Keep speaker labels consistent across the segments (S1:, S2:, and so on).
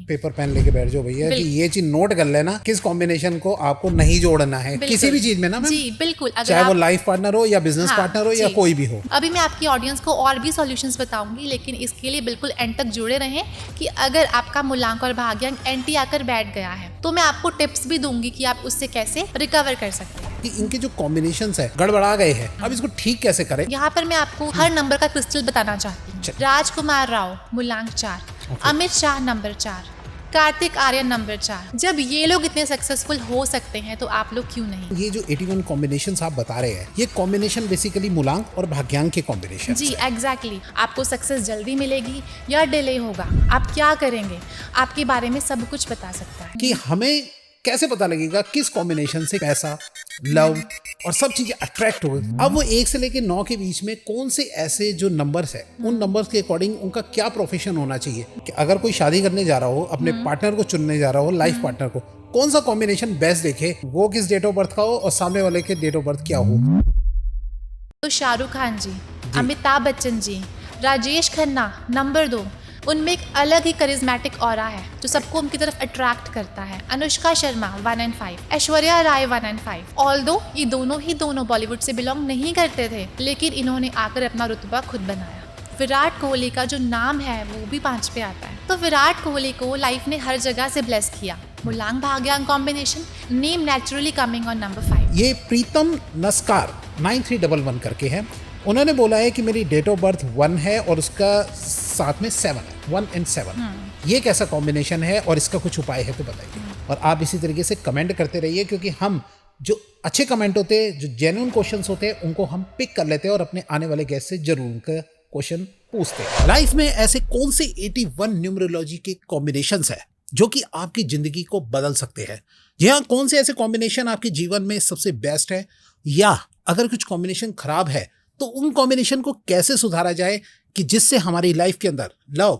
S1: Paper pen लेके बैठ जाओ भैया कि ये चीज नोट कर लेना किस कॉम्बिनेशन को आपको नहीं जोड़ना है किसी भी चीज में ना मैम।
S2: जी बिल्कुल,
S1: चाहे वो लाइफ पार्टनर हो या बिजनेस पार्टनर हो या कोई भी हो।
S2: अभी मैं आपकी ऑडियंस को और भी सॉल्यूशंस बताऊंगी, लेकिन इसके लिए बिल्कुल एंड तक जुड़े रहें कि अगर आपका मूलांक और भाग्यांक एंटी आकर बैठ गया है तो मैं आपको टिप्स भी दूंगी कि आप उससे कैसे रिकवर कर सकते हैं।
S1: कि इनके जो कॉम्बिनेशंस है गड़बड़ा गए हैं, अब इसको ठीक कैसे करें।
S2: यहाँ पर मैं आपको हर नंबर का क्रिस्टल बताना चाहती हूँ। राजकुमार राव मूलांक 4, अमित शाह नंबर 4, कार्तिक आर्यन नंबर 4। जब ये लोग इतने सक्सेसफुल हो सकते हैं तो आप लोग क्यों नहीं।
S1: ये जो 81 कॉम्बिनेशंस आप बता रहे हैं, ये कॉम्बिनेशन बेसिकली मूलांक और भाग्यांक के कॉम्बिनेशन।
S2: जी एग्जैक्टली आपको सक्सेस जल्दी मिलेगी या डिले होगा, आप क्या करेंगे, आपके बारे में सब कुछ बता सकता है।
S1: कि हमें कैसे पता लगेगा किस कॉम्बिनेशन से पैसा, लव और सब चीजें अट्रैक्ट हो। अब वो 1 से लेके 9 के बीच में कौन से ऐसे जो नंबर्स है, उन नंबर्स के अकॉर्डिंग उनका क्या प्रोफेशन होना चाहिए। कि अगर कोई शादी करने जा रहा हो, अपने पार्टनर को चुनने जा रहा हो, लाइफ पार्टनर को, कौन सा कॉम्बिनेशन बेस्ट देखे, वो किस डेट ऑफ बर्थ का हो और सामने वाले के डेट ऑफ बर्थ क्या हो।
S2: तो शाहरुख खान जी, अमिताभ बच्चन जी, राजेश खन्ना नंबर 2, उनमें एक अलग ही करिज्मेटिक ऑरा है जो सबको उनकी तरफ अट्रैक्ट करता है। Anushka Sharma 1 and 5, Aishwarya Rai 1 and 5। Although ये दोनों बॉलीवुड से बिलोंग नहीं करते थे, लेकिन इन्होंने आकर अपना रुतबा खुद बनाया। विराट कोहली का जो नाम है वो भी 5 पे आता है। तो विराट कोहली को लाइफ ने हर जगह से ब्लेस किया। मूलांक भाग्यांक combination, name naturally coming on number 5।
S1: ये प्रीतम नस्कार 9311 करके है। उन्होंने बोला है कि मेरी डेट ऑफ बर्थ 1 है और उसका साथ में 7 है, 1 and 7। ये कैसा कॉम्बिनेशन है और इसका कुछ उपाय है तो बताइए। और आप इसी तरीके से कमेंट करते रहिए, क्योंकि हम जो अच्छे कमेंट होते हैं, जो जेन्युइन क्वेश्चंस होते हैं, उनको हम पिक कर लेते हैं और अपने आने वाले गेस्ट से जरूर उनका क्वेश्चन पूछते हैं। लाइफ में ऐसे कौन से 81 न्यूमरोलॉजी के कॉम्बिनेशंस है जो कि आपकी जिंदगी को बदल सकते हैं। यहाँ कौन से ऐसे कॉम्बिनेशन आपके जीवन में सबसे बेस्ट है, या अगर कुछ कॉम्बिनेशन खराब है तो उन कॉम्बिनेशन को कैसे सुधारा जाए कि जिससे हमारी लाइफ के अंदर लव,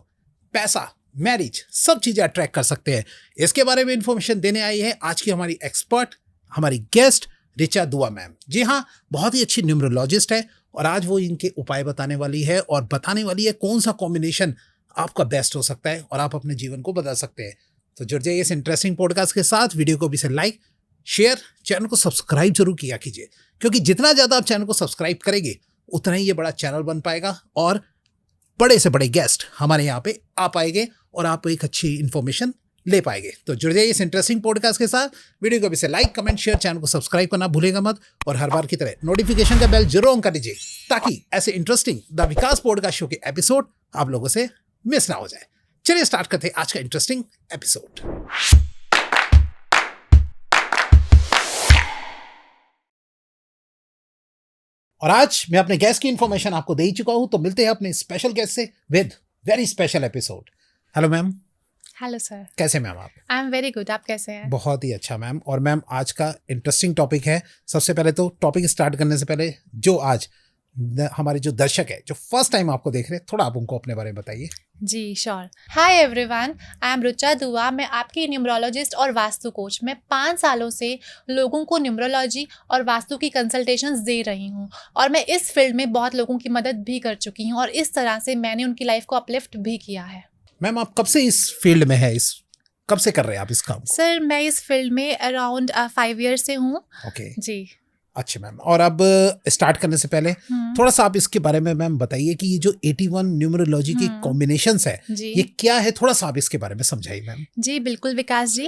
S1: पैसा, मैरिज सब चीजें अट्रैक्ट कर सकते हैं। इसके बारे में इंफॉर्मेशन देने आई है आज की हमारी एक्सपर्ट, हमारी गेस्ट ऋचा दुआ मैम। जी हाँ, बहुत ही अच्छी न्यूमरोलॉजिस्ट है और आज वो इनके उपाय बताने वाली है और बताने वाली है कौन सा कॉम्बिनेशन आपका बेस्ट हो सकता है और आप अपने जीवन को बदल सकते हैं। तो जुड़ जाइए इस इंटरेस्टिंग पॉडकास्ट के साथ। वीडियो को भी से लाइक, शेयर, चैनल को सब्सक्राइब जरूर किया कीजिए, क्योंकि जितना ज्यादा आप चैनल को सब्सक्राइब करेंगे उतना ही ये बड़ा चैनल बन पाएगा और बड़े से बड़े गेस्ट हमारे यहाँ पे आ पाएंगे और आप एक अच्छी इन्फॉर्मेशन ले पाएंगे। तो जुड़ जाइए इस इंटरेस्टिंग पॉडकास्ट के साथ। वीडियो को भी से लाइक, कमेंट, शेयर, चैनल को सब्सक्राइब करना भूलेगा मत और हर बार की तरह नोटिफिकेशन का बेल जरूर ऑन कर दीजिए, ताकि ऐसे interesting the Vikas podcast show के एपिसोड आप लोगों से मिस ना हो जाए। चलिए स्टार्ट करते हैं आज का इंटरेस्टिंग एपिसोड। और आज मैं अपने गेस्ट की इंफॉर्मेशन आपको दे ही चुका हूं, तो मिलते हैं अपने स्पेशल गेस्ट से with very special episode. Hello ma'am.
S2: Hello sir. कैसे मैम आप? आई एम वेरी गुड, आप कैसे हैं?
S1: बहुत ही अच्छा मैम। और मैम आज का इंटरेस्टिंग टॉपिक है। सबसे पहले तो टॉपिक स्टार्ट करने से पहले जो आज हमारे जो दर्शक है जो फर्स्ट टाइम आपको देख रहे हैं, थोड़ा आप उनको अपने बारे में बताइए।
S2: जी sure. Hi everyone, I am Richa Dua. मैं आपकी न्यूमरोलॉजिस्ट और वास्तु कोच। मैं 5 सालों से लोगों को न्यूमरोलॉजी और वास्तु की कंसल्टेशंस दे रही हूँ और मैं इस फील्ड में बहुत लोगों की मदद भी कर चुकी हूँ और इस तरह से मैंने उनकी लाइफ को अपलिफ्ट भी किया है।
S1: मैम आप कब से इस फील्ड में है, कब से कर रहे हैं आप इस काम को?
S2: सर मैं इस फील्ड में अराउंड 5 ईयर से हूँ।
S1: ओके
S2: जी।
S1: अच्छा मैम, और अब स्टार्ट करने से पहले थोड़ा सा आप इसके बारे में मैम बताइए कि ये जो 81 न्यूमरोलॉजी की कॉम्बिनेशंस है ये क्या है, थोड़ा सा आप इसके बारे में समझाइए मैम।
S2: जी बिल्कुल विकास जी।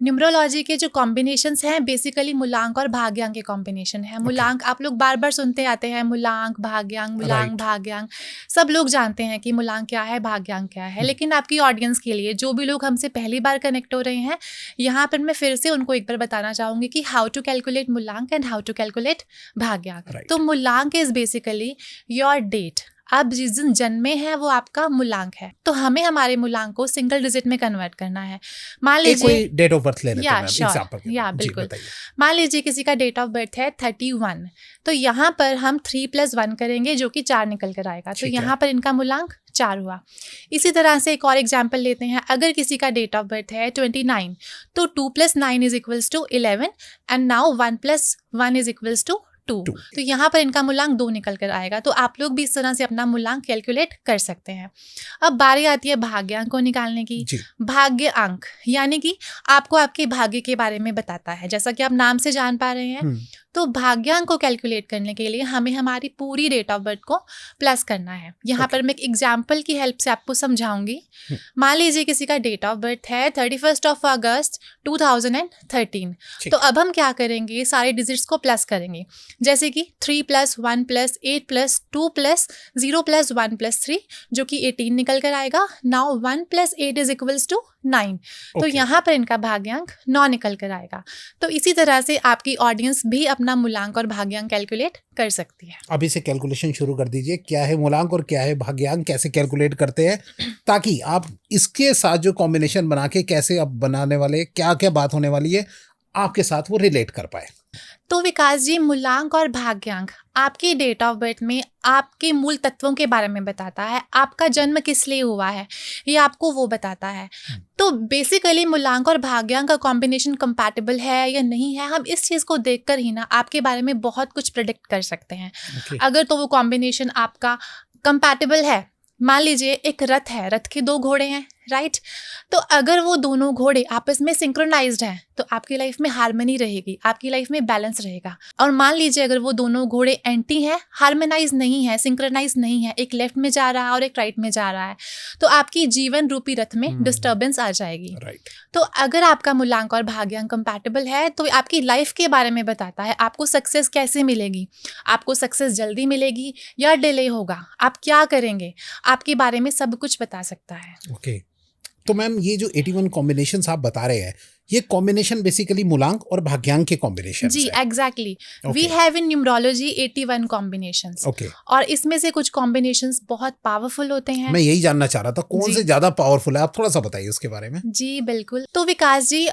S2: न्यूमरोलॉजी के जो कॉम्बिनेशंस हैं बेसिकली मूलांक और भाग्यांक के कॉम्बिनेशन है। मूलांक आप लोग बार बार सुनते आते हैं, मूलांक भाग्यांक, मूलांक भाग्यांक। सब लोग जानते हैं कि मूलांक क्या है, भाग्यांक क्या है, लेकिन आपकी ऑडियंस के लिए जो भी लोग हमसे पहली बार कनेक्ट हो रहे हैं, यहाँ पर मैं फिर से उनको एक बार बताना चाहूंगी कि हाउ टू कैलकुलेट मूलांक एंड हाउ टू कैलकुलेट भाग्यांक। तो मूलांक इज बेसिकली योर डेट। आप जिस दिन जन्मे हैं वो आपका मूलांक है। तो हमें हमारे मूलांक को सिंगल डिजिट में कन्वर्ट करना है। मान लीजिए
S1: कोई डेट ऑफ बर्थ ले लेते हैं एग्जांपल के लिए।
S2: या बिल्कुल। मान लीजिए किसी का डेट ऑफ बर्थ है 31, तो यहाँ पर हम 3 + 1 करेंगे जो कि 4 निकल कर आएगा। तो यहाँ पर इनका मूलांक 4 हुआ। इसी तरह से एक और एग्जाम्पल लेते हैं। अगर किसी का डेट ऑफ बर्थ है 29, तो 2 + 9 = 11 एंड नाउ 1 + 1 = 2। तो यहाँ पर इनका मूलांक 2 निकल कर आएगा। तो आप लोग भी इस तरह से अपना मूलांक कैलकुलेट कर सकते हैं। अब बारी आती है भाग्यांक को निकालने की। भाग्य अंक यानी कि आपको आपके भाग्य के बारे में बताता है, जैसा कि आप नाम से जान पा रहे हैं। तो भाग्यांक को कैलकुलेट करने के लिए हमें हमारी पूरी डेट ऑफ बर्थ को प्लस करना है। यहाँ पर मैं एक एग्जाम्पल की हेल्प से आपको समझाऊंगी। मान लीजिए किसी का डेट ऑफ बर्थ है 31 अगस्त 2013। तो अब हम क्या करेंगे, सारे डिजिट्स को प्लस करेंगे, जैसे कि 3 + 1 + 8 + 2 + 0 + 1 + 3 जो कि 18 निकल कर आएगा। नाउ 1 + 8 = 9। तो यहाँ पर इनका भाग्यांक 9 निकल कर आएगा। तो इसी तरह से आपकी ऑडियंस भी अपना मूलांक और भाग्यांक कैलकुलेट कर सकती है।
S1: अभी से कैलकुलेशन शुरू कर दीजिए, क्या है मूलांक और क्या है भाग्यांक, कैसे कैलकुलेट करते हैं, ताकि आप इसके साथ जो कॉम्बिनेशन बना के कैसे अब बनाने वाले, क्या क्या बात होने वाली है आपके साथ, वो रिलेट कर पाए।
S2: तो विकास जी, मूलांक और भाग्यांक आपकी डेट ऑफ बर्थ में आपके मूल तत्वों के बारे में बताता है। आपका जन्म किस लिए हुआ है ये आपको वो बताता है। तो बेसिकली मूलांक और भाग्यांक का कॉम्बिनेशन कंपैटिबल है या नहीं है, हम इस चीज़ को देखकर ही ना आपके बारे में बहुत कुछ प्रेडिक्ट कर सकते हैं। अगर तो वो कॉम्बिनेशन आपका कंपैटिबल है, मान लीजिए एक रथ है, रथ के 2 घोड़े हैं, राइट। तो अगर वो दोनों घोड़े आपस में सिंक्रोनाइज्ड हैं तो आपकी लाइफ में हार्मनी रहेगी, आपकी लाइफ में बैलेंस रहेगा। और मान लीजिए अगर वो दोनों घोड़े एंटी हैं, हार्मोनाइज नहीं है, सिंक्रोनाइज नहीं है, एक लेफ्ट में जा रहा है और एक राइट में जा रहा है, तो आपकी जीवन रूपी रथ में डिस्टर्बेंस आ जाएगी। तो अगर आपका मूलांक और भाग्यांक कंपैटिबल है तो आपकी लाइफ के बारे में बताता है। आपको सक्सेस कैसे मिलेगी, आपको सक्सेस जल्दी मिलेगी या डिले होगा, आप क्या करेंगे, आपके बारे में सब कुछ बता सकता है।
S1: ओके। तो मैम ये जो 81 कॉम्बिनेशंस आप बता रहे हैं, ये कॉम्बिनेशन बेसिकली मूलांक और भाग्यांक के कॉम्बिनेशन
S2: जी, exactly. We have in numerology 81 combinations. और इसमें से कुछ कॉम्बिनेशंस बहुत पावरफुल होते हैं।
S1: मैं यही जानना चाह रहा था, कौन से ज्यादा पावरफुल है, आप थोड़ा सा बताइए उसके बारे में।
S2: जी बिल्कुल। तो विकास जी,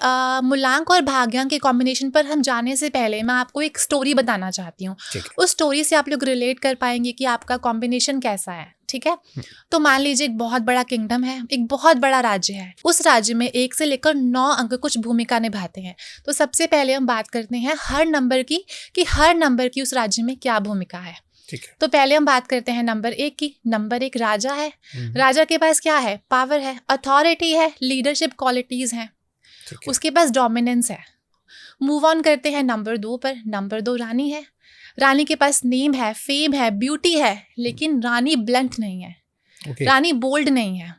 S2: मूलांक और भाग्यांक के कॉम्बिनेशन पर हम जाने से पहले मैं आपको एक स्टोरी बताना चाहती हूँ। उस स्टोरी से आप लोग रिलेट कर पाएंगे कि आपका कॉम्बिनेशन कैसा है। ठीक है। तो मान लीजिए एक बहुत बड़ा किंगडम है, एक बहुत बड़ा राज्य है। उस राज्य में 1 से लेकर 9 अंक कुछ भूमिका निभाते हैं। तो सबसे पहले हम बात करते हैं हर नंबर की, कि हर नंबर की उस राज्य में क्या भूमिका है। तो पहले हम बात करते हैं नंबर 1 की। नंबर 1 राजा है। राजा के पास क्या है, पावर है, अथॉरिटी है, लीडरशिप क्वालिटीज हैं, उसके पास डोमिनेंस है। मूव ऑन करते हैं नंबर 2 पर। नंबर 2 रानी है। रानी के पास नेम है, फेम है, ब्यूटी है, लेकिन रानी ब्लंट नहीं है, रानी बोल्ड नहीं है।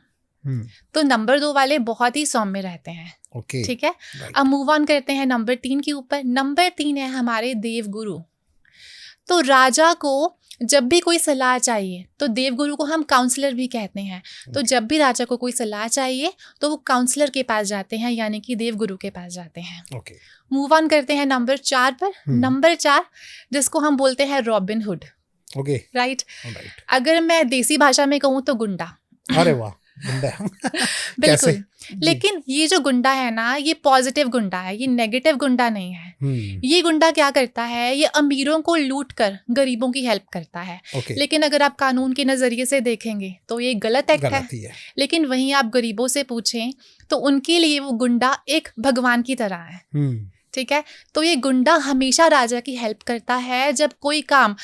S2: तो नंबर 2 वाले बहुत ही सौम्य रहते हैं। ठीक है। अब मूव ऑन करते हैं नंबर 3 के ऊपर। नंबर 3 है हमारे देवगुरु। तो राजा को जब भी कोई सलाह चाहिए, तो देवगुरु को हम काउंसलर भी कहते हैं। तो जब भी राजा को कोई सलाह चाहिए तो वो काउंसलर के पास जाते हैं, यानी कि देवगुरु के पास जाते हैं। मूव ऑन करते हैं नंबर 4 पर। नंबर 4 जिसको हम बोलते हैं रॉबिन हुड। राइट। अगर मैं देसी भाषा में कहूँ तो गुंडा।
S1: अरे वाह, गुंडा।
S2: बिल्कुल। लेकिन ये जो गुंडा है ना, ये पॉजिटिव गुंडा है, ये नेगेटिव गुंडा नहीं है। ये गुंडा क्या करता है, ये अमीरों को लूट कर गरीबों की हेल्प करता है। लेकिन अगर आप कानून के नजरिए से देखेंगे तो ये गलत एक्ट है। लेकिन वहीं आप गरीबों से पूछें तो उनके लिए वो गुंडा एक भगवान की तरह है। ठीक है। तो ये गुंडा हमेशा राजा की हेल्प करता है। जब कोई काम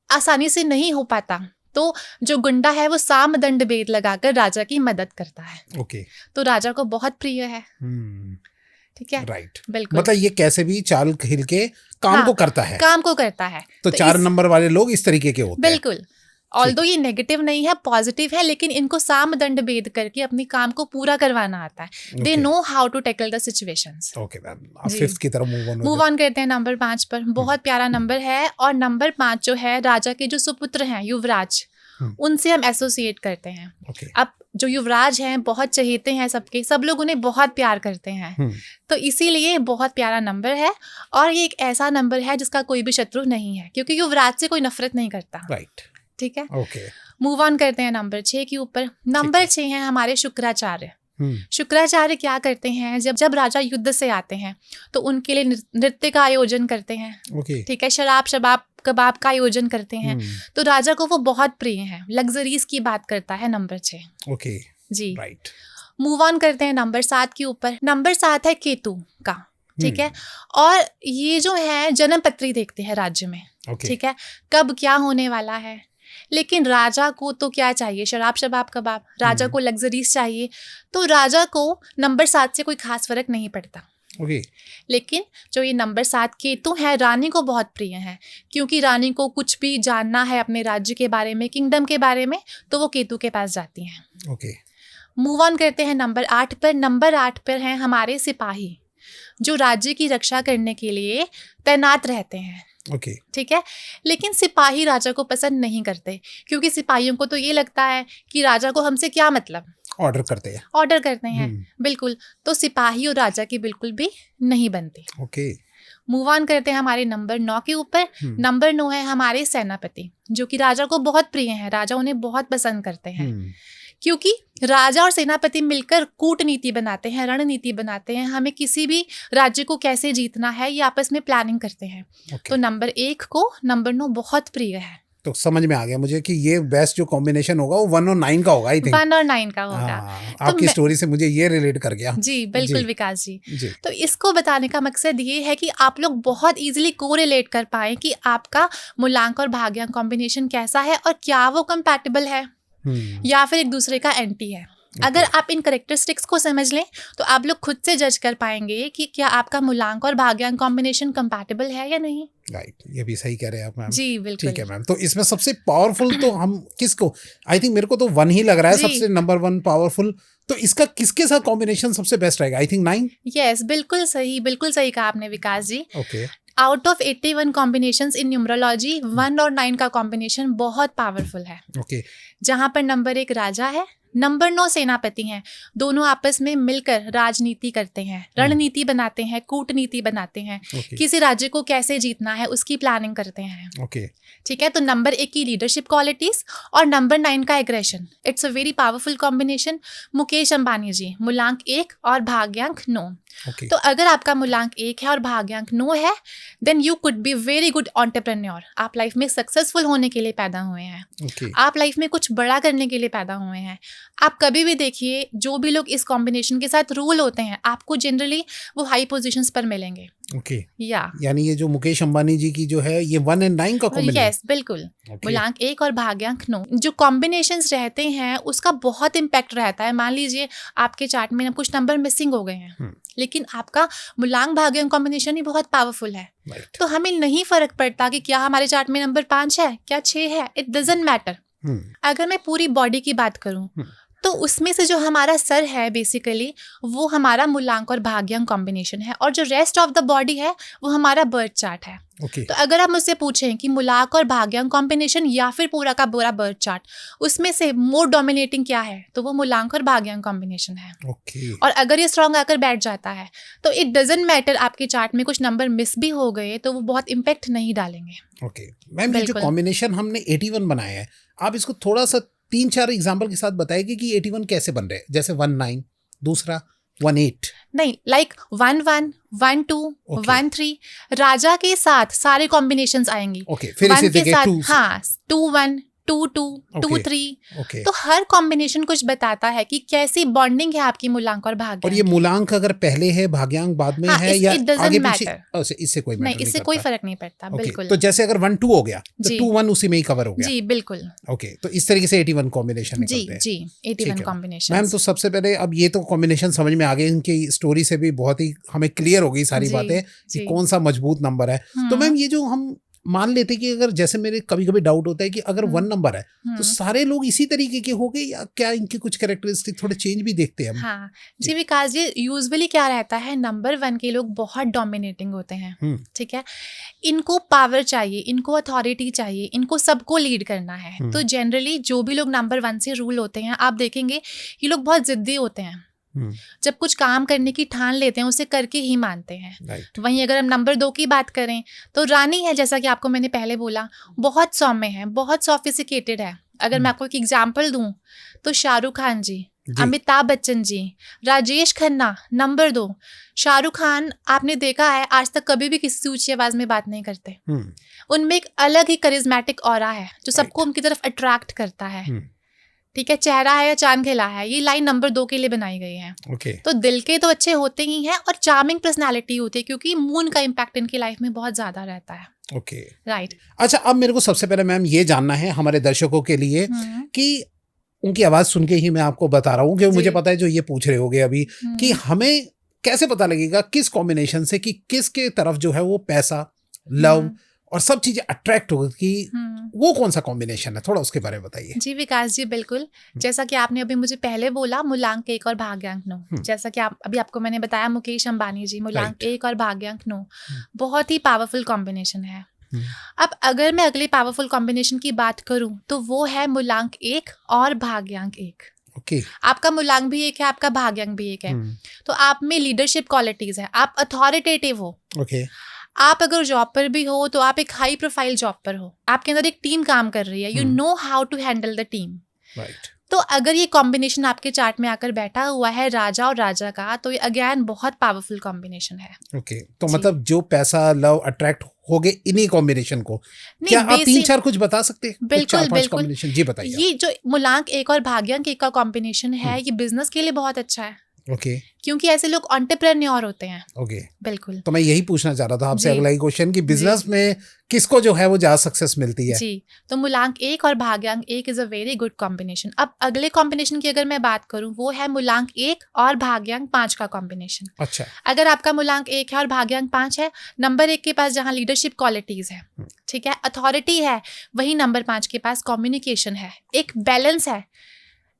S2: आसानी से नहीं हो पाता तो जो गुंडा है वो साम दंड भेद लगाकर राजा की मदद करता है। तो राजा को बहुत प्रिय है। ठीक है।
S1: राइट।
S2: बिल्कुल।
S1: मतलब ये कैसे भी चाल खेल के काम को करता है।
S2: काम को करता है।
S1: तो 4 नंबर वाले लोग इस तरीके के होते हैं।
S2: बिल्कुल। ऑल्दो ये नेगेटिव नहीं है, पॉजिटिव है, लेकिन इनको साम दंड भेद करके अपनी काम को पूरा करवाना आता है। They know how to tackle the situations.
S1: Okay ma'am, अब 5th की तरफ
S2: मूव ऑन करते हैं नंबर 5 पर। बहुत प्यारा नंबर है। और नंबर 5 जो है, राजा के जो सुपुत्र हैं युवराज, उनसे हम एसोसिएट करते हैं। अब जो युवराज हैं बहुत चहेते हैं सबके, सब लोग उन्हें बहुत प्यार करते हैं। तो इसीलिए बहुत प्यारा नंबर है। और ये एक ऐसा नंबर है जिसका कोई भी शत्रु नहीं है, क्योंकि युवराज से कोई नफरत नहीं करता।
S1: राइट।
S2: ठीक है। मूव ऑन करते हैं नंबर 6 के ऊपर। नंबर 6 है हमारे शुक्राचार्य। शुक्राचार्य क्या करते हैं, जब राजा युद्ध से आते हैं तो उनके लिए नृत्य का आयोजन करते हैं। ठीक है। शराब कबाब का आयोजन करते हैं। तो राजा को वो बहुत प्रिय है। लग्जरीज की बात करता है नंबर 6। जी। राइट। मूव ऑन करते हैं नंबर 7 के ऊपर। नंबर 7 है केतु का। ठीक है। और ये जो है जन्म पत्री देखते हैं राज्य में, ठीक है, कब क्या होने वाला है। लेकिन राजा को तो क्या चाहिए, शराब शबाब कबाब, राजा को लग्जरीज चाहिए, तो राजा को नंबर 7 से कोई खास फर्क नहीं पड़ता। लेकिन जो ये नंबर 7 केतु है, रानी को बहुत प्रिय है, क्योंकि रानी को कुछ भी जानना है अपने राज्य के बारे में, किंगडम के बारे में, तो वो केतु के पास जाती हैं। मूव ऑन करते हैं नंबर 8 पर। नंबर 8 पर हैं हमारे सिपाही, जो राज्य की रक्षा करने के लिए तैनात रहते हैं। ठीक है। लेकिन सिपाही राजा को पसंद नहीं करते, क्योंकि सिपाहियों को तो ये लगता है कि राजा को हमसे क्या मतलब, ऑर्डर करते हैं। बिल्कुल। तो सिपाही और राजा की बिल्कुल भी नहीं बनती। मूव ऑन करते हैं हमारे नंबर 9 के ऊपर। नंबर 9 है हमारे सेनापति, जो कि राजा को बहुत प्रिय हैं, राजा उन्हें बहुत पसंद करते हैं, क्योंकि राजा और सेनापति मिलकर कूटनीति बनाते हैं, रणनीति बनाते हैं, हमें किसी भी राज्य को कैसे जीतना है ये आपस में प्लानिंग करते हैं। तो नंबर 1 को नंबर 9 बहुत प्रिय है।
S1: तो समझ में आ गया मुझे कि ये बेस्ट जो कॉम्बिनेशन होगा वो 1 और 9 का होगा।
S2: 1 और 9 का होगा।
S1: आपकी स्टोरी से मुझे ये रिलेट कर गया।
S2: जी बिल्कुल विकास जी। तो इसको बताने का मकसद ये है कि आप लोग बहुत इजीली कोरिलेट कर पाए कि आपका मूलांक और भाग्यांक कॉम्बिनेशन कैसा है और क्या वो कंपैटिबल है या फिर एक दूसरे का एंटी है। अगर आप इन करेक्टरिस्टिक्स को समझ लें तो आप लोग खुद से जज कर पाएंगे कि क्या आपका मूलांक और भाग्यांक कॉम्बिनेशन कंपैटिबल है या नहीं।
S1: राइट, ये भी सही कह रहे हैं आप मैम।
S2: जी बिल्कुल।
S1: ठीक है मैम। तो इसमें सबसे पावरफुल तो हम किसको, आई थिंक मेरे को तो 1 ही लग रहा है सबसे नंबर 1 पावरफुल। तो इसका किसके साथ कॉम्बिनेशन सबसे बेस्ट रहेगा? I think 9।
S2: यस, बिल्कुल सही कहा आपने Vikas ji. Out of 81 combinations in numerology 1 और 9 का कॉम्बिनेशन बहुत पावरफुल है। जहां पर नंबर 1 राजा है, नंबर 9 सेनापति हैं, दोनों आपस में मिलकर राजनीति करते हैं, रणनीति बनाते हैं, कूटनीति बनाते हैं, किसी राज्य को कैसे जीतना है उसकी प्लानिंग करते हैं। ठीक है। तो नंबर 1 की लीडरशिप क्वालिटीज और नंबर 9 का aggression, it's a very powerful combination. Mukesh Ambani ji, मूलांक 1 और भाग्यांक 9। तो अगर आपका मूलांक 1 है और भाग्यांक 9 है, then you could be very good entrepreneur. आप लाइफ में सक्सेसफुल होने के लिए पैदा हुए हैं। आप लाइफ में कुछ बड़ा करने के लिए पैदा हुए हैं। आप कभी भी देखिए, जो भी लोग इस कॉम्बिनेशन के साथ रूल होते हैं, आपको जनरली वो हाई पोजीशंस पर मिलेंगे। यानी
S1: ये जो मुकेश अंबानी जी की जो है ये 1 और 9 का कॉम्बिनेशन।
S2: यस बिल्कुल। मूलांक 1 और भाग्यांक 9 जो कॉम्बिनेशंस रहते हैं उसका बहुत इम्पैक्ट रहता है। मान लीजिए आपके चार्ट में कुछ नंबर मिसिंग हो गए हैं, लेकिन आपका मूलांक भाग्यांक कॉम्बिनेशन ही बहुत पावरफुल है। तो हमें नहीं फर्क पड़ता कि क्या हमारे चार्ट में नंबर 5 है, क्या 6 है, इट डजंट मैटर। अगर मैं पूरी बॉडी की बात करूं तो उसमें से जो हमारा सर है बेसिकली वो हमारा मूलांक और भाग्यांक कॉम्बिनेशन है, और जो रेस्ट ऑफ द बॉडी है वो हमारा बर्थ चार्ट है। तो अगर आप मुझसे पूछें कि मूलांक और भाग्यांक कॉम्बिनेशन या फिर पूरा का पूरा बर्थ चार्ट, उसमें से मोर डोमिनेटिंग क्या है, तो वो मूलांक और भाग्यांक कॉम्बिनेशन है। और अगर ये स्ट्रॉन्ग आकर बैठ जाता है तो इट डजंट मैटर आपके चार्ट में कुछ नंबर मिस भी हो गए तो वो बहुत इम्पैक्ट नहीं डालेंगे।
S1: मैम ये जो कॉम्बिनेशन हमने 81 बनाया है, आप इसको थोड़ा सा 3-4 एग्जाम्पल के साथ बताएगी कि 81 कैसे बन रहे हैं? जैसे 1-9, दूसरा 1-8।
S2: नहीं, लाइक 1-1, 1-2, 1-3 राजा के साथ सारे कॉम्बिनेशंस आएंगी।
S1: फिर इसी के साथ
S2: 2-1, 2-2, 2-3। तो हर कॉम्बिनेशन कुछ बताता है कि कैसी बॉन्डिंग है आपकी मूलांक और भाग्यांक।
S1: और ये मूलांक अगर पहले है भाग्यांक बाद में है या आगे पीछे, इससे कोई
S2: नहीं, इससे कोई फर्क नहीं पड़ता। बिल्कुल।
S1: तो जैसे अगर 1-2 हो गया तो 2-1 उसी में ही कवर हो गया।
S2: जी बिल्कुल।
S1: तो इस तरीके से 81 कॉम्बिनेशन निकलते हैं।
S2: जी 81 कॉम्बिनेशन।
S1: मैम तो सबसे पहले अब ये तो कॉम्बिनेशन समझ में आ गए, इनकी स्टोरी से भी बहुत ही हमें क्लियर हो गई सारी बातें कि कौन सा मजबूत नंबर है। तो मैम ये जो हम मान लेते कि अगर जैसे मेरे कभी कभी डाउट होता है कि अगर 1 नंबर है तो सारे लोग इसी तरीके के हो गए या क्या इनके कुछ कैरेक्टरिस्टिक थोड़े चेंज भी देखते हैं हम?
S2: हाँ जी विकास जी, यूजुअली क्या रहता है, नंबर 1 के लोग बहुत डोमिनेटिंग होते हैं। ठीक है। इनको पावर चाहिए, इनको अथॉरिटी चाहिए, इनको सबको लीड करना है। तो जनरली जो भी लोग नंबर 1 से रूल होते हैं, आप देखेंगे ये लोग बहुत जिद्दी होते हैं। जब कुछ काम करने की ठान लेते हैं उसे करके ही मानते हैं। वहीं अगर हम नंबर 2 की बात करें तो रानी है, जैसा कि आपको मैंने पहले बोला, बहुत सौम्य है, बहुत सोफिस्टिकेटेड है। अगर मैं आपको एक एग्जांपल दूं तो शाहरुख खान जी, अमिताभ बच्चन जी, राजेश खन्ना, नंबर 2। शाहरुख खान आपने देखा है आज तक कभी भी किसी से ऊंची आवाज में बात नहीं करते। उनमें एक अलग ही करिज्मेटिक ऑरा है जो सबको उनकी तरफ अट्रैक्ट करता है। ठीक है, चेहरा है या चांद खिला है, ये लाइन नंबर 2 के लिए बनाई गई है।
S1: ओके।
S2: तो दिल के तो अच्छे होते ही हैं और चार्मिंग पर्सनालिटी होती है, क्योंकि मून का इम्पैक्ट इनकी लाइफ में बहुत ज्यादा रहता है।
S1: Okay,
S2: right.
S1: अच्छा, अब मेरे को सबसे पहले मैम ये जानना है हमारे दर्शकों के लिए कि उनकी आवाज सुन के ही मैं आपको बता रहा हूँ कि मुझे पता है जो ये पूछ रहे होगे अभी कि हमें कैसे पता लगेगा किस कॉम्बिनेशन से कि किसके तरफ जो है वो पैसा, लव और सब चीजें अट्रैक्ट हो कि वो कौन सा कॉम्बिनेशन है, थोड़ा उसके बारे में बताइए।
S2: जी विकास जी, बिल्कुल। जैसा कि आपने अभी मुझे पहले बोला मूलांक 1 और भाग्यांक 9, जैसा कि अभी आपको मैंने बताया मुकेश अंबानी जी, मूलांक 1 और भाग्यांक 9 बहुत ही पावरफुल कॉम्बिनेशन है। अब अगर मैं अगले पावरफुल कॉम्बिनेशन की बात करूं तो वो है मूलांक 1 और भाग्यांक 1।
S1: ओके।
S2: आपका मूलांक भी 1 है, आपका भाग्यांक भी 1 है, तो आप में लीडरशिप क्वालिटीज है, आप अथॉरिटेटिव हो।
S1: ओके।
S2: आप अगर जॉब पर भी हो तो आप एक हाई प्रोफाइल जॉब पर हो, आपके अंदर एक टीम काम कर रही है, you know how to handle the team.
S1: Right.
S2: तो अगर ये कॉम्बिनेशन आपके चार्ट में आकर बैठा हुआ है राजा और राजा का, तो ये अगेन बहुत पावरफुल कॉम्बिनेशन है।
S1: ओके, तो मतलब जो पैसा, लव अट्रैक्ट हो गए इन्हीं कॉम्बिनेशन को, क्या आप 3-4 कुछ बता सकते हैं?
S2: बिल्कुल,
S1: 4-5 कॉम्बिनेशन जी बताइए।
S2: ये जो मूलांक 1 और भाग्यांक 1 का कॉम्बिनेशन है, ये बिजनेस के लिए बहुत अच्छा है।
S1: ओके।
S2: क्योंकि ऐसे लोग एंटरप्रेन्योर होते हैं।
S1: ओके।
S2: बिल्कुल।
S1: तो मैं यही पूछना चाह रहा था आपसे अगला ही क्वेश्चन कि बिजनेस में किसको जो है वो ज्यादा सक्सेस मिलती है?
S2: जी, तो मूलांक 1 और भाग्यांक 1 is a very good combination. अब अगले कॉम्बिनेशन की अगर मैं बात करूं, वो है मूलांक 1 और भाग्यांक 5 का कॉम्बिनेशन।
S1: अच्छा।
S2: अगर आपका मूलांक 1 है और भाग्यांक 5 है, नंबर 1 के पास जहां लीडरशिप क्वालिटीज है, ठीक है, अथॉरिटी है, वही नंबर 5 के पास कम्युनिकेशन है, एक बैलेंस है,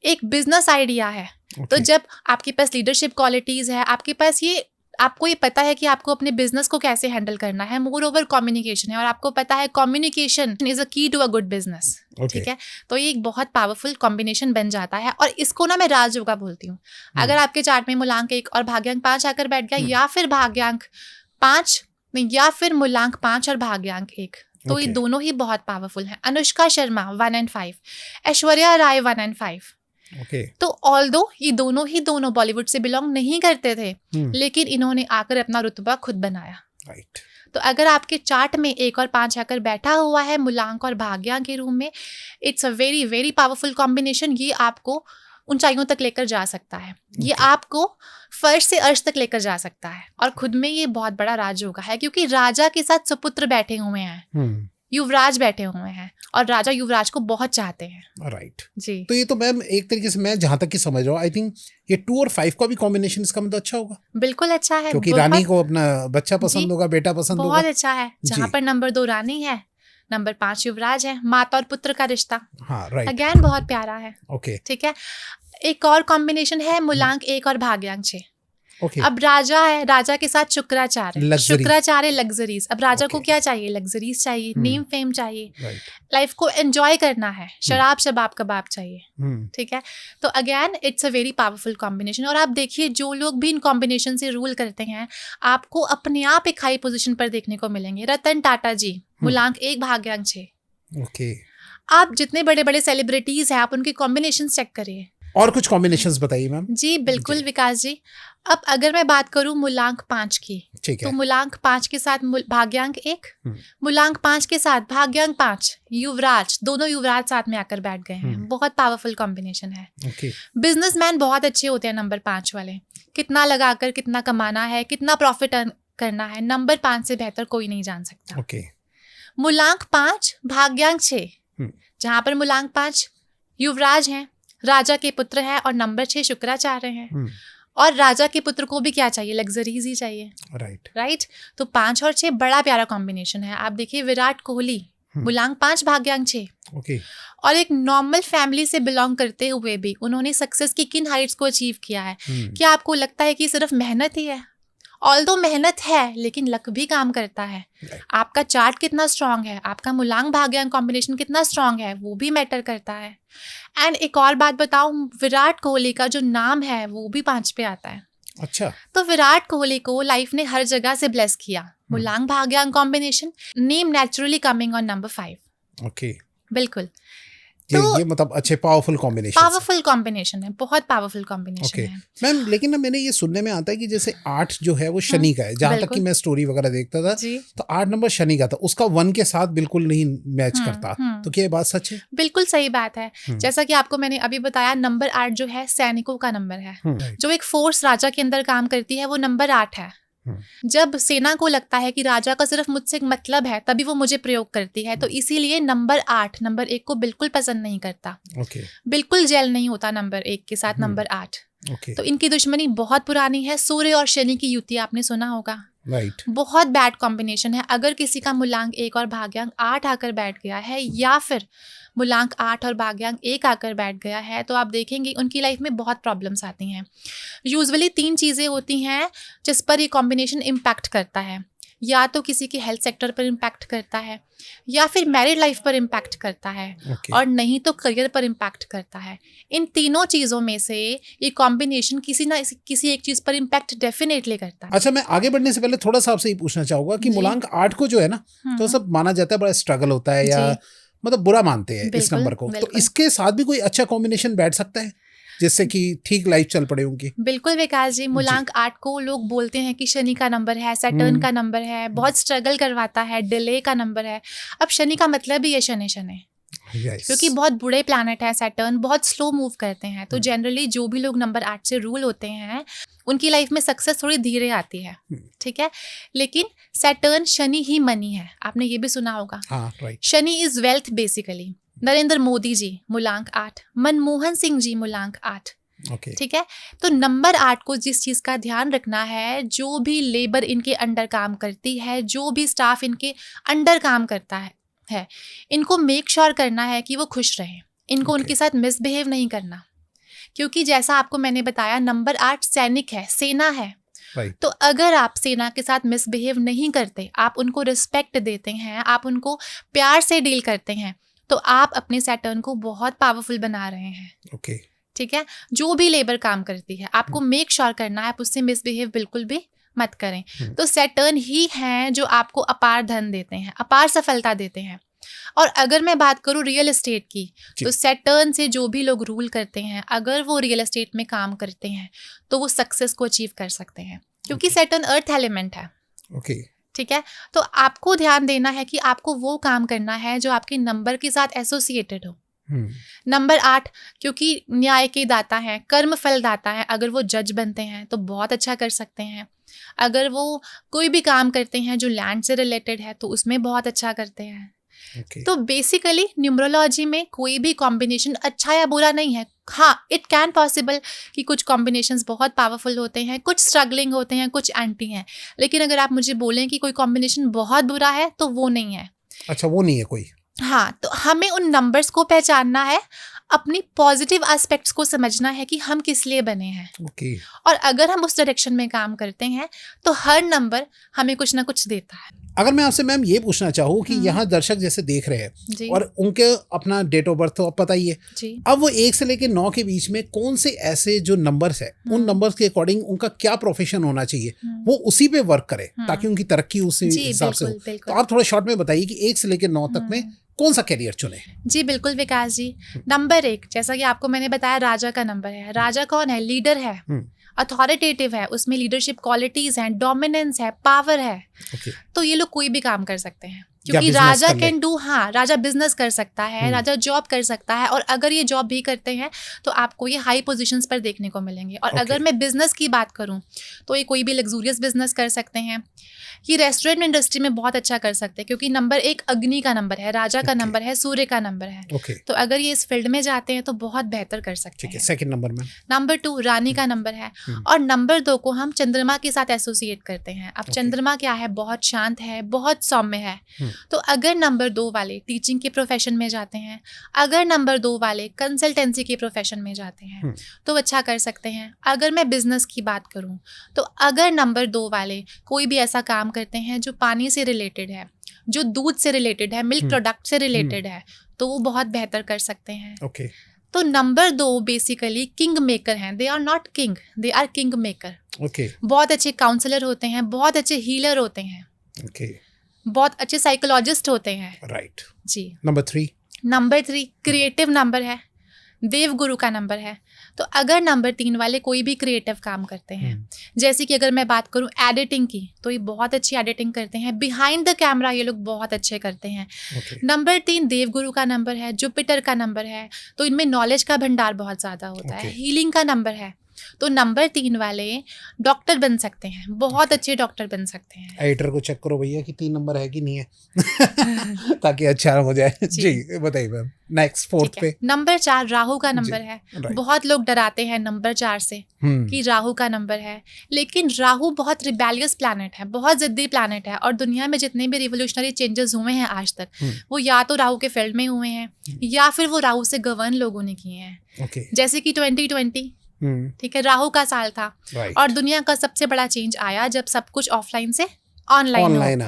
S2: एक बिजनेस आइडिया है। तो जब आपके पास लीडरशिप क्वालिटीज है, आपके पास आपको ये पता है कि आपको अपने बिजनेस को कैसे हैंडल करना है, मोर ओवर कम्युनिकेशन है, और आपको पता है कम्युनिकेशन इज अ की टू अ गुड बिजनेस। ठीक है, तो ये एक बहुत पावरफुल कॉम्बिनेशन बन जाता है, और इसको ना मैं राजयोगा बोलती हूँ। अगर आपके चार्ट में मूलांक 1 और भाग्यांक 5 आकर बैठ गया, या फिर भाग्यांक 5 या फिर मूलांक 5 और भाग्यांक 1, तो ये दोनों ही बहुत पावरफुल हैं। Anushka Sharma 1 and 5, Aishwarya Rai 1 and 5। तो ऑल्दो ये दोनों बॉलीवुड से बिलोंग नहीं करते थे, लेकिन इन्होंने आकर अपना रुतबा खुद बनाया।
S1: राइट।
S2: तो अगर आपके चार्ट में 1 और 5 आकर बैठा हुआ है मूलांक और भाग्यांक के रूम में, it's a very very powerful combination. ये आपको ऊंचाइयों तक लेकर जा सकता है, ये आपको फर्श से अर्श तक लेकर जा सकता है, और खुद में ये बहुत बड़ा राजयोगा है, क्योंकि राजा के साथ सुपुत्र बैठे हुए हैं, युवराज बैठे हुए हैं, और राजा युवराज को बहुत चाहते हैं।
S1: राइट
S2: जी।
S1: तो ये तो मैम एक तरीके से मैं जहां तक की समझ रहा हूँ, आई थिंक ये 2 और 5 का भी कॉम्बिनेशन इसका मतलब अच्छा होगा।
S2: बिल्कुल अच्छा है,
S1: क्योंकि रानी को अपना बच्चा पसंद होगा, बेटा पसंद होगा।
S2: बहुत अच्छा है। जहाँ पर नंबर 2 रानी है, नंबर 5 युवराज है, माता और पुत्र का रिश्ता,
S1: हाँ राइट,
S2: अगेन बहुत प्यारा है।
S1: ओके,
S2: ठीक है। एक और कॉम्बिनेशन है मूलांक 1 और भाग्यांक 6।
S1: Okay.
S2: अब राजा है, राजा के साथ शुक्राचार्य, शुक्राचार्य लग्जरीज। अब राजा को क्या चाहिए? लग्जरीज चाहिए, नेम फेम चाहिए, लाइफ को एंजॉय करना है, शराब शबाब कबाब चाहिए। ठीक है, तो again it's a very powerful combination. और आप देखिए, जो लोग भी इन कॉम्बिनेशन से रूल करते हैं, आपको अपने आप एक हाई पोजीशन पर देखने को मिलेंगे। रतन टाटा जी, मूलांक 1 भाग्यांक 6।
S1: ओके।
S2: आप जितने बड़े बड़े सेलिब्रिटीज हैं, आप उनके कॉम्बिनेशन चेक करिए।
S1: और कुछ कॉम्बिनेशंस बताइए मैम।
S2: जी बिल्कुल विकास जी। अब अगर मैं बात करूं मूलांक 5 की, तो मूलांक 5 के साथ भाग्यांक 1, मूलांक 5 के साथ भाग्यांक 5, युवराज, दोनों युवराज साथ में आकर बैठ गए हैं। बहुत पावरफुल कॉम्बिनेशन है। बिजनेसमैन बहुत अच्छे होते हैं नंबर 5 वाले। कितना लगाकर कितना कमाना है, कितना प्रॉफिट अर्न करना है, नंबर 5 से बेहतर कोई नहीं जान सकता। मूलांक 5 भाग्यांक 6, जहां पर मूलांक 5 युवराज हैं, राजा के पुत्र है, और नंबर 6 शुक्राचार्य हैं। और राजा के पुत्र को भी क्या चाहिए? लग्जरीज ही चाहिए। राइट। तो 5 और 6 बड़ा प्यारा कॉम्बिनेशन है। आप देखिए, विराट कोहली, मूलांक 5 भाग्यांक 6। और एक नॉर्मल फैमिली से बिलोंग करते हुए भी उन्होंने सक्सेस की किन हाइट्स को अचीव किया है। क्या आपको लगता है कि सिर्फ मेहनत ही है? ऑल्दो मेहनत है, लेकिन लक भी काम करता है। आपका चार्ट कितना स्ट्रांग है, आपका मूलांक भाग्यांक कॉम्बिनेशन कितना स्ट्रांग है, वो भी मैटर करता है। एंड एक और बात बताऊं, विराट कोहली का जो नाम है वो भी 5 पे आता है। अच्छा। तो विराट कोहली को लाइफ ने हर जगह से ब्लेस किया। मूलांक भाग्यांक combination, name naturally coming on number 5। Okay, बिल्कुल।
S1: ये मतलब अच्छे पावरफुल कॉम्बिनेशन।
S2: पावरफुल कॉम्बिनेशन है, बहुत पावरफुल कॉम्बिनेशन है
S1: मैम। लेकिन ना मैंने ये सुनने में आता है कि जैसे 8 जो है वो शनि का है, जहां तक कि मैं स्टोरी वगैरह देखता था तो 8 नंबर शनि का था, उसका 1 के साथ बिल्कुल नहीं मैच करता। तो क्या ये बात सच है?
S2: बिल्कुल सही बात है। जैसा कि आपको मैंने अभी बताया, नंबर 8 जो है सैनिकों का नंबर है। जो एक फोर्स राजा के अंदर काम करती है वो नंबर 8 है। जब सेना को लगता है कि राजा का सिर्फ मुझसे एक मतलब है, तभी वो मुझे प्रयोग करती है। तो इसीलिए नंबर 8 नंबर 1 को बिल्कुल पसंद नहीं करता। बिल्कुल जेल नहीं होता नंबर 1 के साथ नंबर 8। तो इनकी दुश्मनी बहुत पुरानी है। सूर्य और शनि की युति आपने सुना होगा। बहुत बैड कॉम्बिनेशन है। अगर किसी का मूलांक 1 और भाग्यांक 8 आकर बैठ गया है, या फिर मूलांक 8 और भाग्यांक 1 आकर बैठ गया है, तो आप देखेंगे उनकी लाइफ में बहुत प्रॉब्लम्स आती हैं। यूजुअली 3 चीज़ें होती हैं जिस पर ये कॉम्बिनेशन इम्पैक्ट करता है। या तो किसी के हेल्थ सेक्टर पर इम्पैक्ट करता है, या फिर मैरिड लाइफ पर इम्पैक्ट करता है, और नहीं तो करियर पर इम्पैक्ट करता है। इन तीनों चीज़ों में से ये कॉम्बिनेशन किसी एक चीज़ पर इम्पैक्ट डेफिनेटली करता है।
S1: अच्छा, मैं आगे बढ़ने से पहले थोड़ा सा आपसे ये पूछना चाहूँगा कि मूलांक 8 को जो है ना, तो सब माना जाता है बड़ा स्ट्रगल होता है, या मतलब बुरा मानते हैं इस नंबर को। तो इसके साथ भी कोई अच्छा कॉम्बिनेशन बैठ सकता है जिससे कि ठीक लाइफ चल पड़े उनकी? बिल्कुल
S2: विकास जी, मूलांक 8 को लोग बोलते हैं कि शनि का नंबर है, सैटर्न का नंबर है, बहुत स्ट्रगल करवाता है, डिले का नंबर है। अब शनि का मतलब ही है शनि शनि, क्योंकि बहुत बुरे प्लैनेट है सैटर्न, बहुत स्लो मूव करते हैं। तो जनरली जो भी लोग नंबर 8 से रूल होते हैं उनकी लाइफ में सक्सेस थोड़ी धीरे आती है, ठीक है। लेकिन सैटर्न शनि ही मनी है, आपने ये भी सुना होगा। Shani is wealth basically. Narendra Modi ji मूलांक 8, मनमोहन सिंह जी मूलांक 8, ठीक है। तो नंबर 8 को जिस चीज़ का ध्यान रखना है, जो भी लेबर इनके अंडर काम करती है, जो भी स्टाफ इनके अंडर काम करता है, इनको मेक श्योर करना है कि वो खुश रहें। इनको उनके साथ मिसबिहेव नहीं करना, क्योंकि जैसा आपको मैंने बताया नंबर 8 सैनिक है, सेना है। तो अगर आप सेना के साथ मिसबिहेव नहीं करते, आप उनको रिस्पेक्ट देते हैं, आप उनको प्यार से डील करते हैं, तो आप अपने सैटर्न को बहुत पावरफुल बना रहे हैं। ठीक है। जो भी लेबर काम करती है, आपको मेक श्योर करना है आप उससे मिसबिहेव बिल्कुल भी मत करें। तो सैटर्न ही हैं जो आपको अपार धन देते हैं, अपार सफलता देते हैं। और अगर मैं बात करूं रियल एस्टेट की, तो सैटर्न से जो भी लोग रूल करते हैं, अगर वो रियल एस्टेट में काम करते हैं तो वो सक्सेस को अचीव कर सकते हैं, क्योंकि सैटर्न अर्थ एलिमेंट है। ठीक है। तो आपको ध्यान देना है कि आपको वो काम करना है जो आपके नंबर के साथ एसोसिएटेड हो। नंबर 8 क्योंकि न्याय के दाता है, कर्म फल दाता है। अगर वो जज बनते हैं तो बहुत अच्छा कर सकते हैं। अगर वो कोई भी काम करते हैं जो लैंड से रिलेटेड है तो उसमें बहुत अच्छा करते हैं। तो बेसिकली न्यूमरोलॉजी में कोई भी कॉम्बिनेशन अच्छा या बुरा नहीं है। हाँ, इट कैन पॉसिबल कि कुछ कॉम्बिनेशंस बहुत पावरफुल होते हैं, कुछ स्ट्रगलिंग होते हैं, कुछ एंटी हैं। लेकिन अगर आप मुझे बोलें कि कोई कॉम्बिनेशन बहुत बुरा है तो वो नहीं है।
S1: अच्छा, वो नहीं है कोई।
S2: हाँ, तो हमें उन नंबर्स को पहचानना है, अपनी पॉजिटिव एस्पेक्ट्स को समझना है कि हम किस लिए बने हैं। और अगर हम उस डायरेक्शन में काम करते हैं तो हर नंबर हमें कुछ ना कुछ देता है।
S1: अगर मैं आपसे मैम ये पूछना चाहूँ कि यहाँ दर्शक जैसे देख रहे हैं और उनके अपना डेट ऑफ बर्थ तो अब पता ही है, अब वो 1 से लेकर 9 के बीच में कौन से ऐसे जो नंबर्स है, उन नंबर्स के अकॉर्डिंग उनका क्या प्रोफेशन होना चाहिए, वो उसी पे वर्क करे ताकि उनकी तरक्की उसी हिसाब से हो। तो आप थोड़ा शॉर्ट में बताइए कि 1 से लेकर 9 तक में कौन सा कैरियर चुने?
S2: जी बिल्कुल विकास जी। नंबर 1, जैसा कि आपको मैंने बताया, राजा का नंबर है। राजा कौन है? लीडर है, अथॉरिटेटिव है, उसमें लीडरशिप क्वालिटीज हैं, डोमिनेंस है, पावर है। तो ये लोग कोई भी काम कर सकते हैं, क्योंकि राजा कैन डू। हाँ, राजा बिजनेस कर सकता है, राजा जॉब कर सकता है, और अगर ये जॉब भी करते हैं तो आपको ये हाई पोजीशंस पर देखने को मिलेंगे। और अगर मैं बिजनेस की बात करूं तो ये कोई भी लग्जूरियस बिजनेस कर सकते हैं, ये रेस्टोरेंट इंडस्ट्री में बहुत अच्छा कर सकते हैं, क्योंकि नंबर 1 अग्नि का नंबर है, राजा का नंबर है, सूर्य का नंबर है। तो अगर ये इस फील्ड में जाते हैं तो बहुत बेहतर कर सकते हैं।
S1: सेकंड नंबर में
S2: नंबर 2 रानी का नंबर है, और नंबर 2 को हम चंद्रमा के साथ एसोसिएट करते हैं। अब चंद्रमा क्या है? बहुत शांत है, बहुत सौम्य है। तो अगर नंबर 2 वाले टीचिंग के प्रोफेशन में जाते हैं, अगर नंबर 2 वाले कंसल्टेंसी के प्रोफेशन में जाते हैं तो अच्छा कर सकते हैं। अगर मैं बिजनेस की बात करूं तो अगर नंबर 2 वाले कोई भी ऐसा काम करते हैं जो पानी से रिलेटेड है, जो दूध से रिलेटेड है, मिल्क प्रोडक्ट से रिलेटेड है, तो वो बहुत बेहतर कर सकते हैं। तो नंबर 2 बेसिकली किंग मेकर हैं। They are not king, they are king maker. बहुत अच्छे काउंसलर होते हैं, बहुत अच्छे हीलर होते हैं, बहुत अच्छे साइकोलॉजिस्ट होते हैं।
S1: राइट
S2: जी।
S1: नंबर 3
S2: नंबर 3 क्रिएटिव नंबर है, देवगुरु का नंबर है। तो अगर नंबर 3 वाले कोई भी क्रिएटिव काम करते हैं, जैसे कि अगर मैं बात करूं एडिटिंग की, तो ये बहुत अच्छी एडिटिंग करते हैं, बिहाइंड द कैमरा ये लोग बहुत अच्छे करते हैं। नंबर 3 देवगुरु का नंबर है, जुपिटर का नंबर है, तो इनमें नॉलेज का भंडार बहुत ज़्यादा होता है। हीलिंग का नंबर है, तो नंबर 3 वाले डॉक्टर बन सकते हैं, बहुत अच्छे डॉक्टर बन सकते हैं।
S1: एडिटर को चेक करो भैया कि 3 नंबर है कि नहीं है ताकि अच्छा हो जाए। जी बताइए मैम। नेक्स्ट 4th पे
S2: नंबर 4 राहु का नंबर है। बहुत लोग डराते हैं नंबर 4 से कि राहु का नंबर है, लेकिन राहु बहुत रिबेलियस प्लैनेट है, बहुत जिद्दी प्लैनेट है। और दुनिया में जितने भी रिवोल्यूशनरी चेंजेस हुए हैं आज तक, वो या तो राहु के फील्ड में हुए हैं या फिर वो राहु से गवर्न लोगों ने किए हैं। जैसे कि 2020 ठीक है, राहु का साल था और दुनिया का सबसे बड़ा चेंज आया जब सब कुछ ऑफलाइन से ऑनलाइन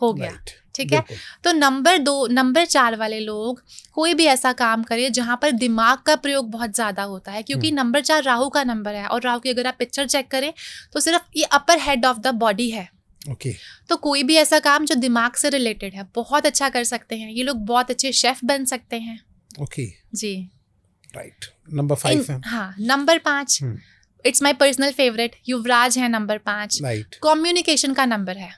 S2: हो गया। ठीक है, तो नंबर 4 वाले लोग कोई भी ऐसा काम करे जहां पर दिमाग का प्रयोग बहुत ज्यादा होता है, क्योंकि नंबर 4 राहु का नंबर है। और राहु की अगर आप पिक्चर चेक करें तो सिर्फ ये अपर हेड ऑफ द बॉडी है। तो कोई भी ऐसा काम जो दिमाग से रिलेटेड है बहुत अच्छा कर सकते हैं ये लोग। बहुत अच्छे शेफ बन सकते हैं। जी
S1: राइट। नंबर 5 है।
S2: हाँ, number 5 it's my personal favourite, Yuvraj है नंबर 5। कम्युनिकेशन का नंबर है।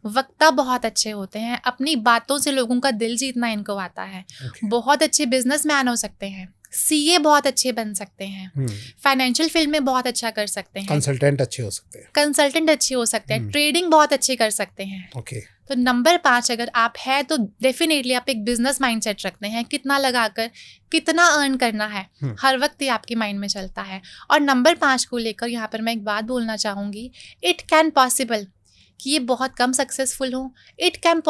S2: वक्ता बहुत अच्छे होते हैं, अपनी बातों से लोगों का दिल जीतना इनको आता है। बहुत अच्छे बिजनेसमैन हो सकते हैं, सीए बहुत अच्छे बन सकते हैं, फाइनेंशियल फील्ड में बहुत अच्छा कर सकते हैं, कंसल्टेंट अच्छे हो सकते हैं, ट्रेडिंग बहुत अच्छे कर सकते हैं। तो नंबर 5 अगर आप है तो डेफिनेटली आप एक बिजनेस माइंडसेट रखते हैं, कितना लगाकर कितना अर्न करना है हर वक्त ये आपके माइंड में चलता है। और नंबर 5 को लेकर यहाँ पर मैं एक बात बोलना चाहूँगी, इट कैन पॉसिबल कि ये बहुत कम सक्सेसफुल हो, इट कैन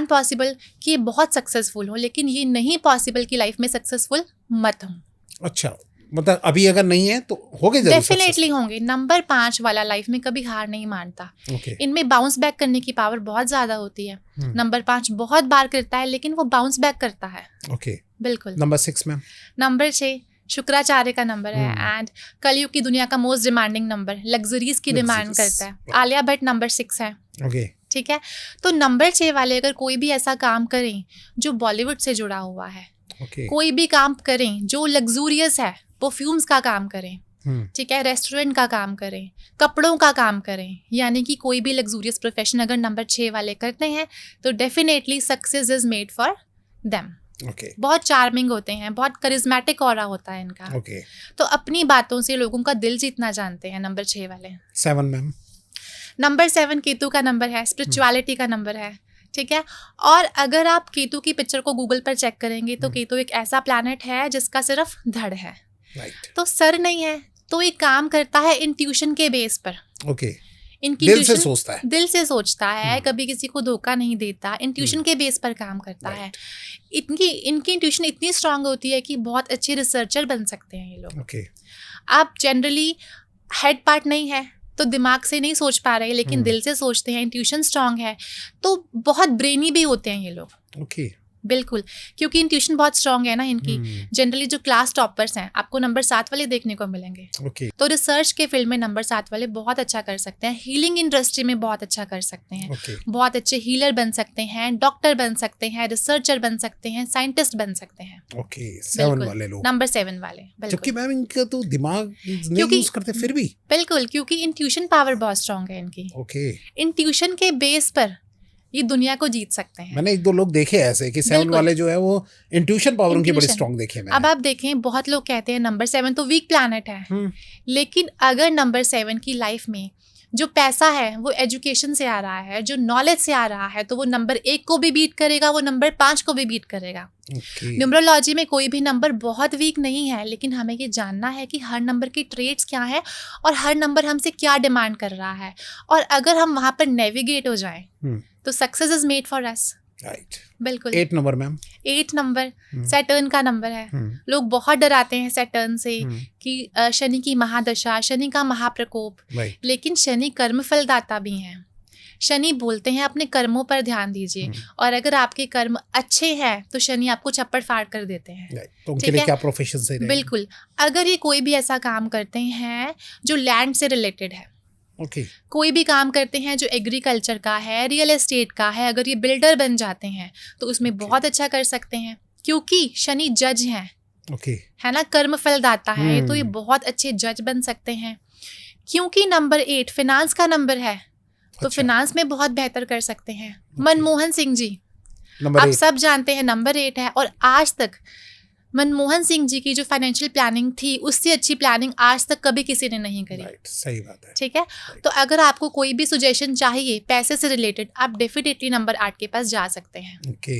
S2: पॉसिबल कि ये बहुत सक्सेसफुल हो, लेकिन ये नहीं पॉसिबल कि लाइफ में सक्सेसफुल मत हो।
S1: अच्छा, मतलब अभी अगर नहीं है तो होंगे,
S2: डेफिनेटली होंगे। नंबर 5 वाला लाइफ में कभी हार नहीं मानता। इनमें बाउंस बैक करने की पावर बहुत ज्यादा होती है। नंबर 5 बहुत बार करता है लेकिन वो बाउंस बैक करता है। बिल्कुल।
S1: नंबर 6 में
S2: नंबर 6 शुक्राचार्य का नंबर है एंड कलयुग की दुनिया का मोस्ट डिमांडिंग नंबर, लग्जरीज की डिमांड करता है। आलिया भट्ट नंबर 6 है। ठीक है, तो नंबर 6 वाले अगर कोई भी ऐसा काम करें जो बॉलीवुड से जुड़ा हुआ है, कोई भी काम करें जो लग्जूरियस है, परफ्यूम्स का काम करें, ठीक है, रेस्टोरेंट का काम करें, कपड़ों का काम करें, यानी कि कोई भी लग्जूरियस प्रोफेशन अगर नंबर 6 वाले करते हैं तो definitely success is made for them. बहुत चार्मिंग होते हैं, बहुत करिज्मेटिक ऑरा होता है इनका। तो अपनी बातों से लोगों का दिल जीतना जानते हैं नंबर 6 वाले।
S1: 7 मैम।
S2: नंबर 7 केतु का नंबर है, स्पिरिचुअलिटी का नंबर है। ठीक है, और अगर आप केतु की पिक्चर को गूगल पर चेक करेंगे तो केतु एक ऐसा प्लैनेट है जिसका सिर्फ धड़ है, तो सर नहीं है। तो ये काम करता है इंट्यूशन के बेस पर। इनकी
S1: दिल से सोचता है,
S2: कभी किसी को धोखा नहीं देता, इंट्यूशन के बेस पर काम करता है। इनकी इंट्यूशन इतनी स्ट्रांग होती है कि बहुत अच्छे रिसर्चर बन सकते हैं ये लोग। आप जनरली हेड पार्ट नहीं है तो दिमाग से नहीं सोच पा रहे, लेकिन दिल से सोचते हैं, इंट्यूशन स्ट्रांग है, तो बहुत ब्रेनी भी होते हैं ये लोग। बिल्कुल, क्योंकि इंट्यूशन बहुत स्ट्रांग है ना इनकी। जनरली जो क्लास टॉपर्स हैं आपको नंबर 7 वाले देखने को मिलेंगे। तो रिसर्च के फील्ड में नंबर 7 वाले बहुत अच्छा कर सकते हैं, हीलिंग इंडस्ट्री में बहुत अच्छा कर सकते हैं, बहुत अच्छे हीलर बन सकते हैं, डॉक्टर बन सकते हैं, रिसर्चर बन सकते हैं, साइंटिस्ट बन सकते हैं।
S1: 7 वाले लोग,
S2: नंबर 7 वाले।
S1: जबकि मैम इनका तो दिमाग नहीं यूज करते फिर भी।
S2: बिल्कुल, क्योंकि इंट्यूशन पावर बहुत स्ट्रांग है इनकी। इंट्यूशन के बेस पर ये दुनिया को जीत सकते हैं।
S1: मैंने 1-2 लोग देखे ऐसे कि 7 वाले जो है वो इंट्यूशन पावर उनकी बड़ी स्ट्रांग देखे मैंने।
S2: अब आप देखें, बहुत लोग कहते हैं नंबर 7 तो वीक प्लैनेट है, लेकिन अगर नंबर 7 की लाइफ में जो पैसा है वो एजुकेशन से आ रहा है, जो नॉलेज से आ रहा है, तो वो नंबर 1 को भी बीट करेगा, वो नंबर 5 को भी बीट करेगा। न्यूमरोलॉजी में कोई भी नंबर बहुत वीक नहीं है, लेकिन हमें ये जानना है कि हर नंबर की ट्रेड्स क्या है और हर नंबर हमसे क्या डिमांड कर रहा है, और अगर हम वहां पर नेविगेट हो जाएं तो success is made for us.
S1: Right,
S2: बिल्कुल।
S1: 8 नंबर मैम।
S2: 8 नंबर सैटर्न का नंबर है। लोग बहुत डराते हैं सैटर्न से कि शनि की महादशा, शनि का महाप्रकोप, लेकिन शनि कर्म फलदाता भी हैं। शनि बोलते हैं अपने कर्मों पर ध्यान दीजिए, और अगर आपके कर्म अच्छे हैं तो शनि आपको चप्पड़ फाड़ कर देते हैं।
S1: तो उनके लिए क्या प्रोफेशन सही रहेगा?
S2: बिल्कुल, अगर ये कोई भी ऐसा काम करते हैं जो लैंड से रिलेटेड है,
S1: ओके
S2: कोई भी काम करते हैं जो एग्रीकल्चर का है, रियल एस्टेट का है, अगर ये बिल्डर बन जाते हैं तो उसमें बहुत अच्छा कर सकते हैं, क्योंकि शनि जज हैं,
S1: ओके
S2: है ना, कर्म फल दाता है, तो ये बहुत अच्छे जज बन सकते हैं। क्योंकि नंबर 8 फिनांस का नंबर है, तो
S1: अच्छा।
S2: फिनांस में बहुत बेहतर कर सकते हैं। मनमोहन सिंह जी,
S1: नंबर
S2: आप
S1: 8
S2: सब जानते हैं नंबर 8 है, और आज तक मनमोहन सिंह जी की जो फाइनेंशियल प्लानिंग थी उससे अच्छी प्लानिंग आज तक कभी किसी ने नहीं करी।
S1: राइट, सही बात है।
S2: ठीक है, तो अगर आपको कोई भी सजेशन चाहिए पैसे से रिलेटेड, आप डेफिनेटली नंबर 8 के पास जा सकते हैं।
S1: Okay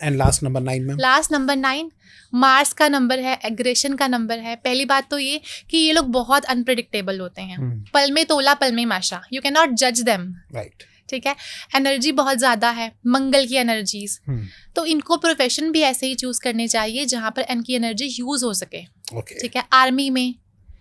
S1: and last number 9 ma'am.
S2: Last number 9 Mars का नंबर है, एग्रेशन का नंबर है। पहली बात तो ये कि ये लोग बहुत अनप्रिडिक्टेबल होते हैं, पल में तोला पल में माशा, यू कैन नॉट जज देम।
S1: राइट,
S2: ठीक है, एनर्जी बहुत ज़्यादा है, मंगल की एनर्जीज, तो इनको प्रोफेशन भी ऐसे ही चूज करने चाहिए जहाँ पर इनकी एनर्जी यूज हो सके।
S1: ओके
S2: ठीक है, आर्मी में,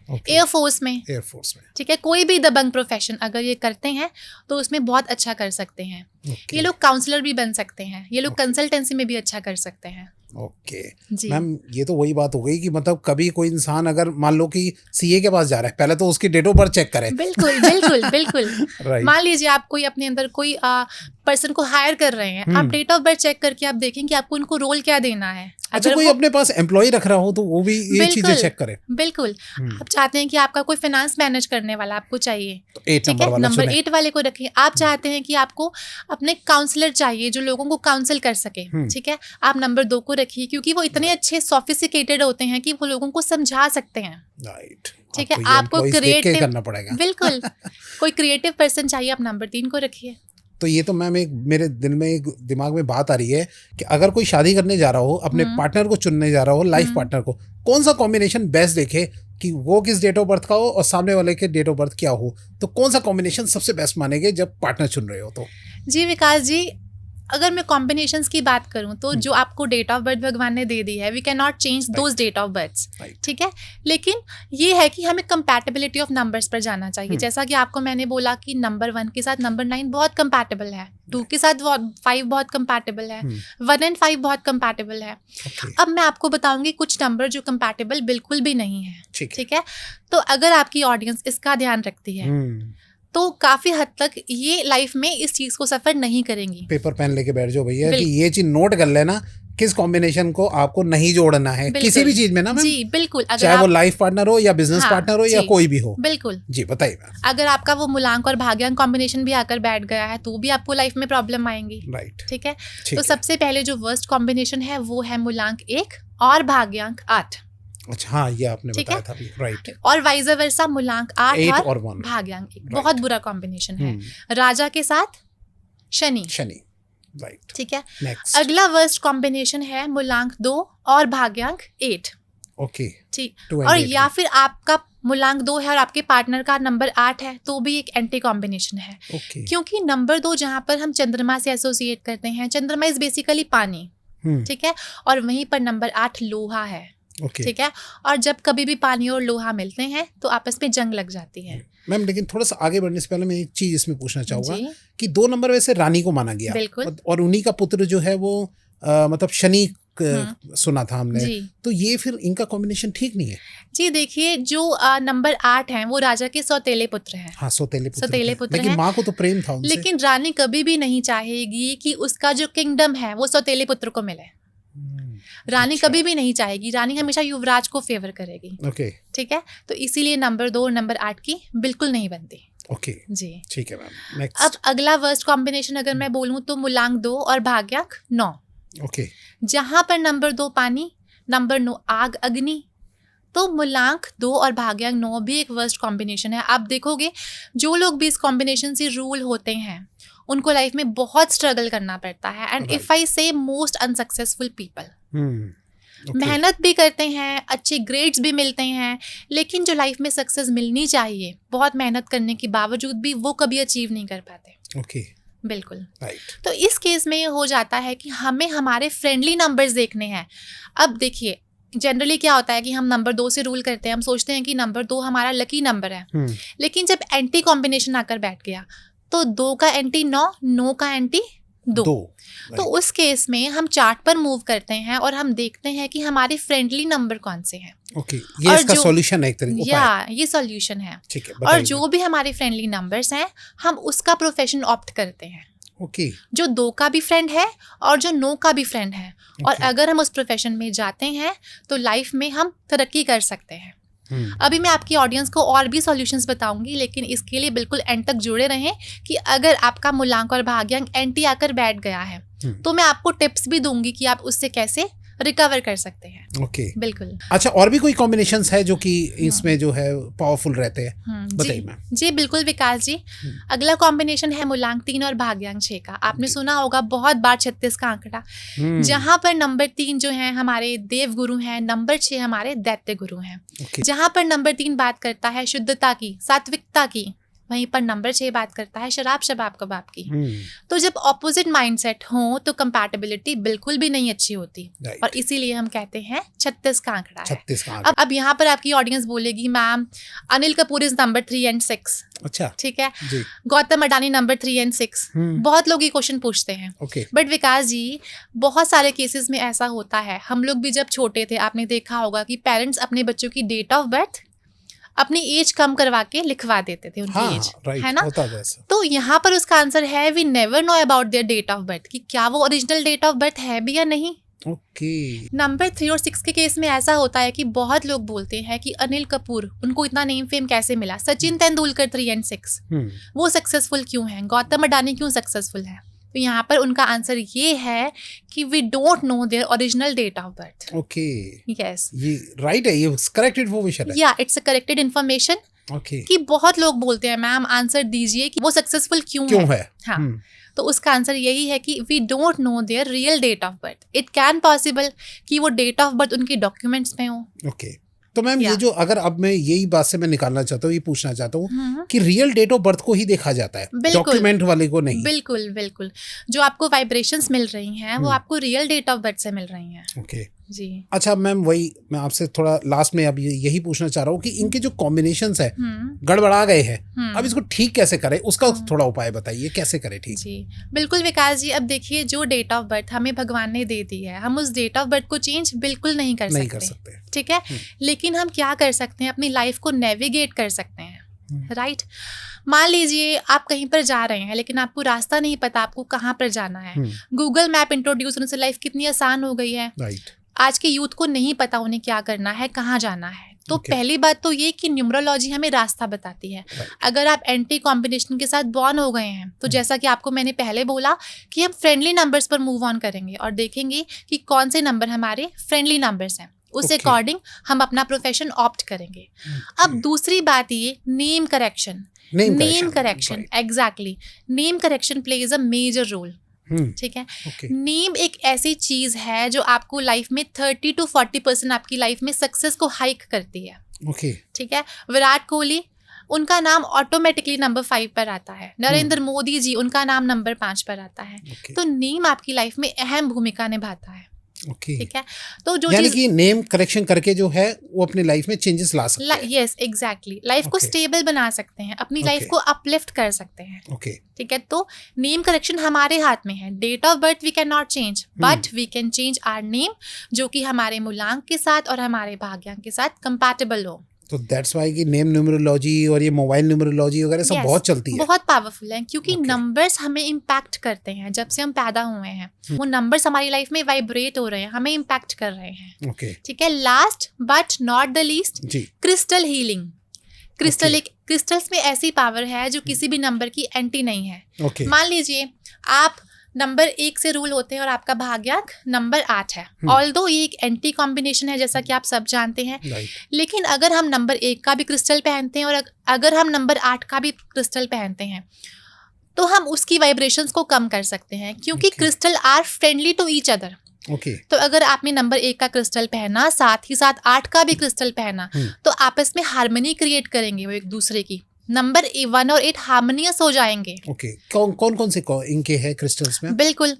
S2: एयरफोर्स में,
S1: एयरफोर्स में।
S2: ठीक है, कोई भी दबंग प्रोफेशन अगर ये करते हैं तो उसमें बहुत अच्छा कर सकते हैं। ये लोग काउंसलर भी बन सकते हैं, ये लोग कंसल्टेंसी में भी अच्छा कर सकते हैं।
S1: ओके
S2: जी
S1: मैम, ये तो वही बात हो गई कि मतलब कभी कोई इंसान अगर मान लो कि सीए के पास जा रहा है, पहले तो उसकी डेट ऑफ बर्थ चेक करें।
S2: बिल्कुल बिल्कुल बिल्कुल।
S1: Right.
S2: मान लीजिए आप कोई अपने अंदर कोई पर्सन को हायर कर रहे हैं, आप डेट ऑफ बर्थ चेक करके आप देखें कि आपको उनको रोल क्या देना है।
S1: अच्छा, कोई अपने पास एम्प्लॉय रख रहा हो तो वो भी ये चीजें चेक करे।
S2: बिल्कुल, आप चाहते हैं कि आपका कोई फाइनेंस मैनेज करने वाला आपको चाहिए,
S1: तो 8
S2: ठीक
S1: नंबर
S2: है,
S1: वाला
S2: नंबर
S1: चुने।
S2: 8 वाले को रखिए। आप चाहते हैं कि आपको अपने काउंसलर चाहिए जो लोगों को काउंसिल कर सके, ठीक है, आप नंबर 2 को रखिए, क्योंकि वो इतने अच्छे सोफिस्टिकेटेड होते हैं कि वो लोगों को समझा सकते हैं।
S1: राइट,
S2: ठीक है, आपको क्रिएटिव
S1: करना पड़ेगा।
S2: बिल्कुल, कोई क्रिएटिव पर्सन चाहिए, आप नंबर 3 को रखिए।
S1: तो ये तो मैम एक मेरे दिल में एक दिमाग में बात आ रही है कि अगर कोई शादी करने जा रहा हो, अपने पार्टनर को चुनने जा रहा हो, लाइफ पार्टनर को, कौन सा कॉम्बिनेशन बेस्ट देखे कि वो किस डेट ऑफ बर्थ का हो और सामने वाले के डेट ऑफ बर्थ क्या हो, तो कौन सा कॉम्बिनेशन सबसे बेस्ट मानेंगे जब पार्टनर चुन रहे हो तो?
S2: जी विकास जी, अगर मैं कॉम्बिनेशंस की बात करूं तो जो आपको डेट ऑफ बर्थ भगवान ने दे दी है, we can not change those date of births, ठीक है, लेकिन ये है कि हमें कंपैटिबिलिटी ऑफ नंबर्स पर जाना चाहिए। जैसा कि आपको मैंने बोला कि नंबर 1 के साथ नंबर 9 बहुत कंपैटिबल है, 2 के साथ 5 बहुत कंपैटिबल है, 1 एंड 5 बहुत कंपैटिबल है। अब मैं आपको बताऊंगी कुछ नंबर जो कंपैटिबल बिल्कुल भी नहीं है, ठीक है, तो अगर आपकी ऑडियंस इसका ध्यान रखती है तो काफी हद तक ये लाइफ में इस चीज को सफर नहीं करेंगी।
S1: पेपर पेन लेके बैठ जाओ भैया कि ये चीज नोट कर लेना किस कॉम्बिनेशन को आपको नहीं जोड़ना है किसी भी चीज में ना मैम।
S2: जी बिल्कुल, अगर
S1: चाहे वो लाइफ पार्टनर हो या बिजनेस पार्टनर हो या कोई भी हो।
S2: बिल्कुल
S1: जी बताइए।
S2: अगर आपका वो मूलांक और भाग्यांक कॉम्बिनेशन भी आकर बैठ गया है तो भी आपको लाइफ में प्रॉब्लम आएंगी।
S1: राइट,
S2: ठीक है, तो सबसे पहले जो वर्स्ट कॉम्बिनेशन है वो है मूलांक 1 और भाग्यांक 8।
S1: अच्छा हाँ, ये आपने बताया था अभी। राइट,
S2: और वाइस वर्सा मूलांक 8
S1: और 1
S2: भाग्यांक 1 बहुत बुरा कॉम्बिनेशन है। राजा के साथ शनि।
S1: राइट,
S2: ठीक है,
S1: नेक्स्ट
S2: अगला वर्स्ट कॉम्बिनेशन है मूलांक 2 और भाग्यांक 8।
S1: ओके,
S2: ठीक, और या फिर आपका मूलांक 2 है और आपके पार्टनर का नंबर 8 है तो भी एक एंटी कॉम्बिनेशन है। क्योंकि नंबर 2 जहाँ पर हम चंद्रमा से एसोसिएट करते हैं, चंद्रमा इज बेसिकली पानी, ठीक है, और वहीं पर नंबर 8 लोहा है। ठीक है, और जब कभी भी पानी और लोहा मिलते हैं तो आपस में जंग लग जाती है।
S1: मैम लेकिन थोड़ा सा आगे बढ़ने से पहले मैं एक चीज इसमें पूछना चाहूंगा कि 2 नंबर वैसे रानी को माना गया, और उन्हीं का पुत्र जो है वो मतलब शनि सुना था हमने, तो ये फिर इनका कॉम्बिनेशन ठीक नहीं है।
S2: जी देखिए, जो नंबर 8 हैं वो राजा के सौतेले पुत्र हैं।
S1: हाँ, सौतेले पुत्र
S2: लेकिन
S1: माँ को तो प्रेम था उनसे।
S2: लेकिन रानी कभी भी नहीं चाहेगी कि उसका जो किंगडम है वो सौतेले पुत्र को मिले। रानी कभी भी नहीं चाहेगी, रानी हमेशा युवराज को फेवर करेगी।
S1: ओके,
S2: ठीक है, तो इसीलिए नंबर 2 और नंबर 8 की बिल्कुल नहीं बनती।
S1: ओके
S2: जी
S1: ठीक है मैम। नेक्स्ट,
S2: अब अगला वर्स्ट कॉम्बिनेशन अगर मैं बोलूं तो मूलांक 2 और भाग्यांक 9।
S1: ओके,
S2: जहां पर नंबर 2 पानी, नंबर 9 आग अग्नि, तो मूलांक 2 और भाग्यांक 9 भी एक वर्स्ट कॉम्बिनेशन है। आप देखोगे जो लोग भी इस कॉम्बिनेशन से रूल होते हैं उनको लाइफ में बहुत स्ट्रगल करना पड़ता है। एंड इफ आई से मोस्ट अनसक्सेसफुल पीपल मेहनत भी करते हैं, अच्छे ग्रेड्स भी मिलते हैं, लेकिन जो लाइफ में सक्सेस मिलनी चाहिए बहुत मेहनत करने के बावजूद भी वो कभी अचीव नहीं कर पाते।
S1: ओके,
S2: बिल्कुल
S1: राइट।
S2: तो इस केस में ये हो जाता है कि हमें हमारे फ्रेंडली नंबर्स देखने हैं। अब देखिए जनरली क्या होता है कि हम नंबर 2 से रूल करते हैं, हम सोचते हैं कि नंबर 2 हमारा लकी नंबर है, लेकिन जब एंटी कॉम्बिनेशन आकर बैठ गया तो 2 का एंटी 9, 9 का एंटी 2। तो
S1: right.
S2: उस केस में हम चार्ट पर मूव करते हैं और हम देखते हैं कि हमारे फ्रेंडली नंबर कौन से हैं।
S1: ओके, ये
S2: और
S1: इसका सॉल्यूशन है एक तरीके
S2: या ये सॉल्यूशन है।
S1: ठीक है,
S2: और
S1: बताइए।
S2: जो भी हमारे फ्रेंडली नंबर्स हैं हम उसका प्रोफेशन ऑप्ट करते हैं,
S1: ओके,
S2: जो 2 का भी फ्रेंड है और जो 9 का भी फ्रेंड है। और
S1: Okay.
S2: अगर हम उस प्रोफेशन में जाते हैं तो लाइफ में हम तरक्की कर सकते हैं। अभी मैं आपकी ऑडियंस को और भी सॉल्यूशंस बताऊंगी, लेकिन इसके लिए बिल्कुल एंड तक जुड़े रहें कि अगर आपका मूलांक और भाग्यांक एंटी आकर बैठ गया है तो मैं आपको टिप्स भी दूंगी कि आप उससे कैसे रिकवर कर सकते हैं।
S1: ओके,
S2: बिल्कुल।
S1: अच्छा, और भी कोई कॉम्बिनेशंस है जो कि इसमें जो है पावरफुल रहते हैं? बताइए मैम।
S2: जी बिल्कुल विकास जी। अगला कॉम्बिनेशन है मूलांक 3 और भाग्यांक 6 का। आपने सुना होगा बहुत बार 36 का आंकड़ा, जहां पर नंबर 3 जो है हमारे देव गुरु हैं, नंबर 6 हमारे दैत्य गुरु हैं। जहां पर नंबर 3 बात करता है शुद्धता की, सात्विकता की, वहीं पर नंबर 6 बात करता है शराब शबाब कबाब की। तो जब ऑपोजिट माइंडसेट हो तो कंपैटिबिलिटी बिल्कुल भी नहीं अच्छी होती।
S1: Right.
S2: और इसीलिए हम कहते हैं 36 का आंकड़ा है।
S1: 36 का आंकड़ा।
S2: अब यहाँ पर आपकी ऑडियंस बोलेगी ma'am Anil Kapoor is number 3 and 6।
S1: अच्छा,
S2: ठीक है
S1: जी।
S2: Gautam Adani number 3 and 6। बहुत लोग ये क्वेश्चन पूछते हैं।
S1: ओके,
S2: बट विकास जी बहुत सारे केसेस में ऐसा होता है, हम लोग भी जब छोटे थे आपने देखा होगा कि पेरेंट्स अपने बच्चों की डेट ऑफ बर्थ अपनी एज कम करवा के लिखवा देते थे, उनकी एज,
S1: राइट,
S2: है ना?
S1: होता है ऐसा।
S2: तो यहाँ पर उसका आंसर है we never know about their date of birth, कि क्या वो ओरिजिनल डेट ऑफ बर्थ है भी या नहीं।
S1: ओके,
S2: नंबर 3 और 6 के केस में ऐसा होता है कि बहुत लोग बोलते हैं कि अनिल कपूर उनको इतना नेम फेम कैसे मिला, सचिन तेंदुलकर 3 and 6 वो सक्सेसफुल क्यों है, गौतम अडानी क्यों सक्सेसफुल है। तो यहाँ पर उनका आंसर ये है कि we don't know their original date of birth.
S1: Okay,
S2: yes,
S1: ये राइट है, ये करेक्ट इन्फॉर्मेशन है।
S2: या it's a corrected information.
S1: Okay,
S2: कि बहुत लोग बोलते हैं मैम आंसर दीजिए कि वो सक्सेसफुल क्यों है। हाँ, तो उसका आंसर यही है कि we don't know their real date of birth. It can possible कि वो डेट ऑफ बर्थ उनके डॉक्यूमेंट्स में हो।
S1: ओके, तो मैम ये जो अगर अब मैं यही बात से मैं निकालना चाहता हूँ, ये पूछना चाहता हूँ कि रियल डेट ऑफ बर्थ को ही देखा जाता है, डॉक्यूमेंट वाले को नहीं।
S2: बिल्कुल बिल्कुल, जो आपको वाइब्रेशंस मिल रही हैं वो आपको रियल डेट ऑफ बर्थ से मिल रही हैं।
S1: ओके,
S2: जी।
S1: अच्छा मैम, वही मैं आपसे थोड़ा लास्ट में अब यही पूछना चाह रहा हूँ कि इनके जो कॉम्बिनेशंस है गड़बड़ा गए हैं, अब इसको ठीक कैसे करें, उसका थोड़ा उपाय बताइए, कैसे करें ठीक।
S2: जी बिल्कुल विकास जी, अब देखिए जो डेट ऑफ बर्थ हमें भगवान ने दे दी है, हम उस डेट ऑफ बर्थ को चेंज बिल्कुल नहीं कर सकते। ठीक है, लेकिन हम क्या कर सकते हैं, अपनी लाइफ को नेविगेट कर सकते हैं। राइट, मान लीजिए आप कहीं पर जा रहे हैं लेकिन आपको रास्ता नहीं पता, आपको कहाँ पर जाना है। गूगल मैप इंट्रोड्यूस होने से लाइफ कितनी आसान हो गई है।
S1: राइट,
S2: आज के यूथ को नहीं पता उन्हें क्या करना है, कहाँ जाना है। तो पहली बात तो ये कि न्यूमरोलॉजी हमें रास्ता बताती है। अगर आप एंटी कॉम्बिनेशन के साथ बॉर्न हो गए हैं तो जैसा कि आपको मैंने पहले बोला कि हम फ्रेंडली नंबर्स पर मूव ऑन करेंगे और देखेंगे कि कौन से नंबर हमारे फ्रेंडली नंबर्स हैं, उस अकॉर्डिंग हम अपना प्रोफेशन ऑप्ट करेंगे। अब दूसरी बात ये name correction. Name correction, exactly, name correction plays a major role. ठीक है, नेम एक ऐसी चीज है जो आपको लाइफ में 30 to 40% आपकी लाइफ में सक्सेस को हाइक करती है। ठीक है, विराट कोहली उनका नाम ऑटोमेटिकली नंबर 5 पर आता है। नरेंद्र मोदी जी उनका नाम नंबर 5 पर आता है। तो नेम आपकी लाइफ में अहम भूमिका निभाता है। ठीक है, तो जो
S1: यानी कि नेम करेक्शन करके जो है वो अपनी लाइफ में चेंजेस ला सकते हैं।
S2: यस एग्जैक्टली, लाइफ को स्टेबल बना सकते हैं, अपनी लाइफ को अपलिफ्ट कर सकते हैं। ठीक है, तो नेम करेक्शन हमारे हाथ में है। Date of birth we can not change but we can change our name, जो कि हमारे मूलांक के साथ और हमारे भाग्यांक के साथ कंपैटिबल हो।
S1: तो दैट्स वाई कि नेम न्यूमरोलॉजी और ये मोबाइल न्यूमरोलॉजी वगैरह सब बहुत चलती है,
S2: बहुत पावरफुल है, क्योंकि नंबर्स हमें इम्पैक्ट करते हैं। जब से हम पैदा हुए हैं वो नंबर्स हमारी लाइफ में वाइब्रेट हो रहे हैं, हमें इम्पैक्ट कर रहे हैं। ठीक है, last but not the least, crystal healing. Crystals में ऐसी पावर है जो किसी भी नंबर की एंटी नहीं है। मान लीजिए आप नंबर 1 से रूल होते हैं और आपका भाग्यांक नंबर 8 है। ऑल्दो ये एक एंटी कॉम्बिनेशन है जैसा कि आप सब जानते हैं, लेकिन अगर हम नंबर 1 का भी क्रिस्टल पहनते हैं और अगर हम नंबर 8 का भी क्रिस्टल पहनते हैं तो हम उसकी वाइब्रेशंस को कम कर सकते हैं, क्योंकि crystal are friendly to each other. तो अगर आपने नंबर 1 का क्रिस्टल पहना, साथ ही साथ 8 का भी क्रिस्टल पहना, तो आपस में हार्मनी क्रिएट करेंगे वो एक दूसरे की। नंबर 1 और 8 हार्मोनियस हो जाएंगे।
S1: कौन से इनके हैं क्रिस्टल्स में? बिल्कुल,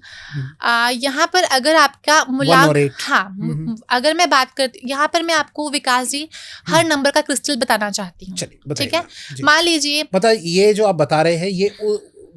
S2: यहाँ पर अगर आपका मूलांक, हाँ, अगर मैं बात करती, यहाँ पर मैं आपको विकास जी हर नंबर का क्रिस्टल बताना चाहती हूँ। ठीक है, मान लीजिए
S1: ये जो आप बता रहे हैं ये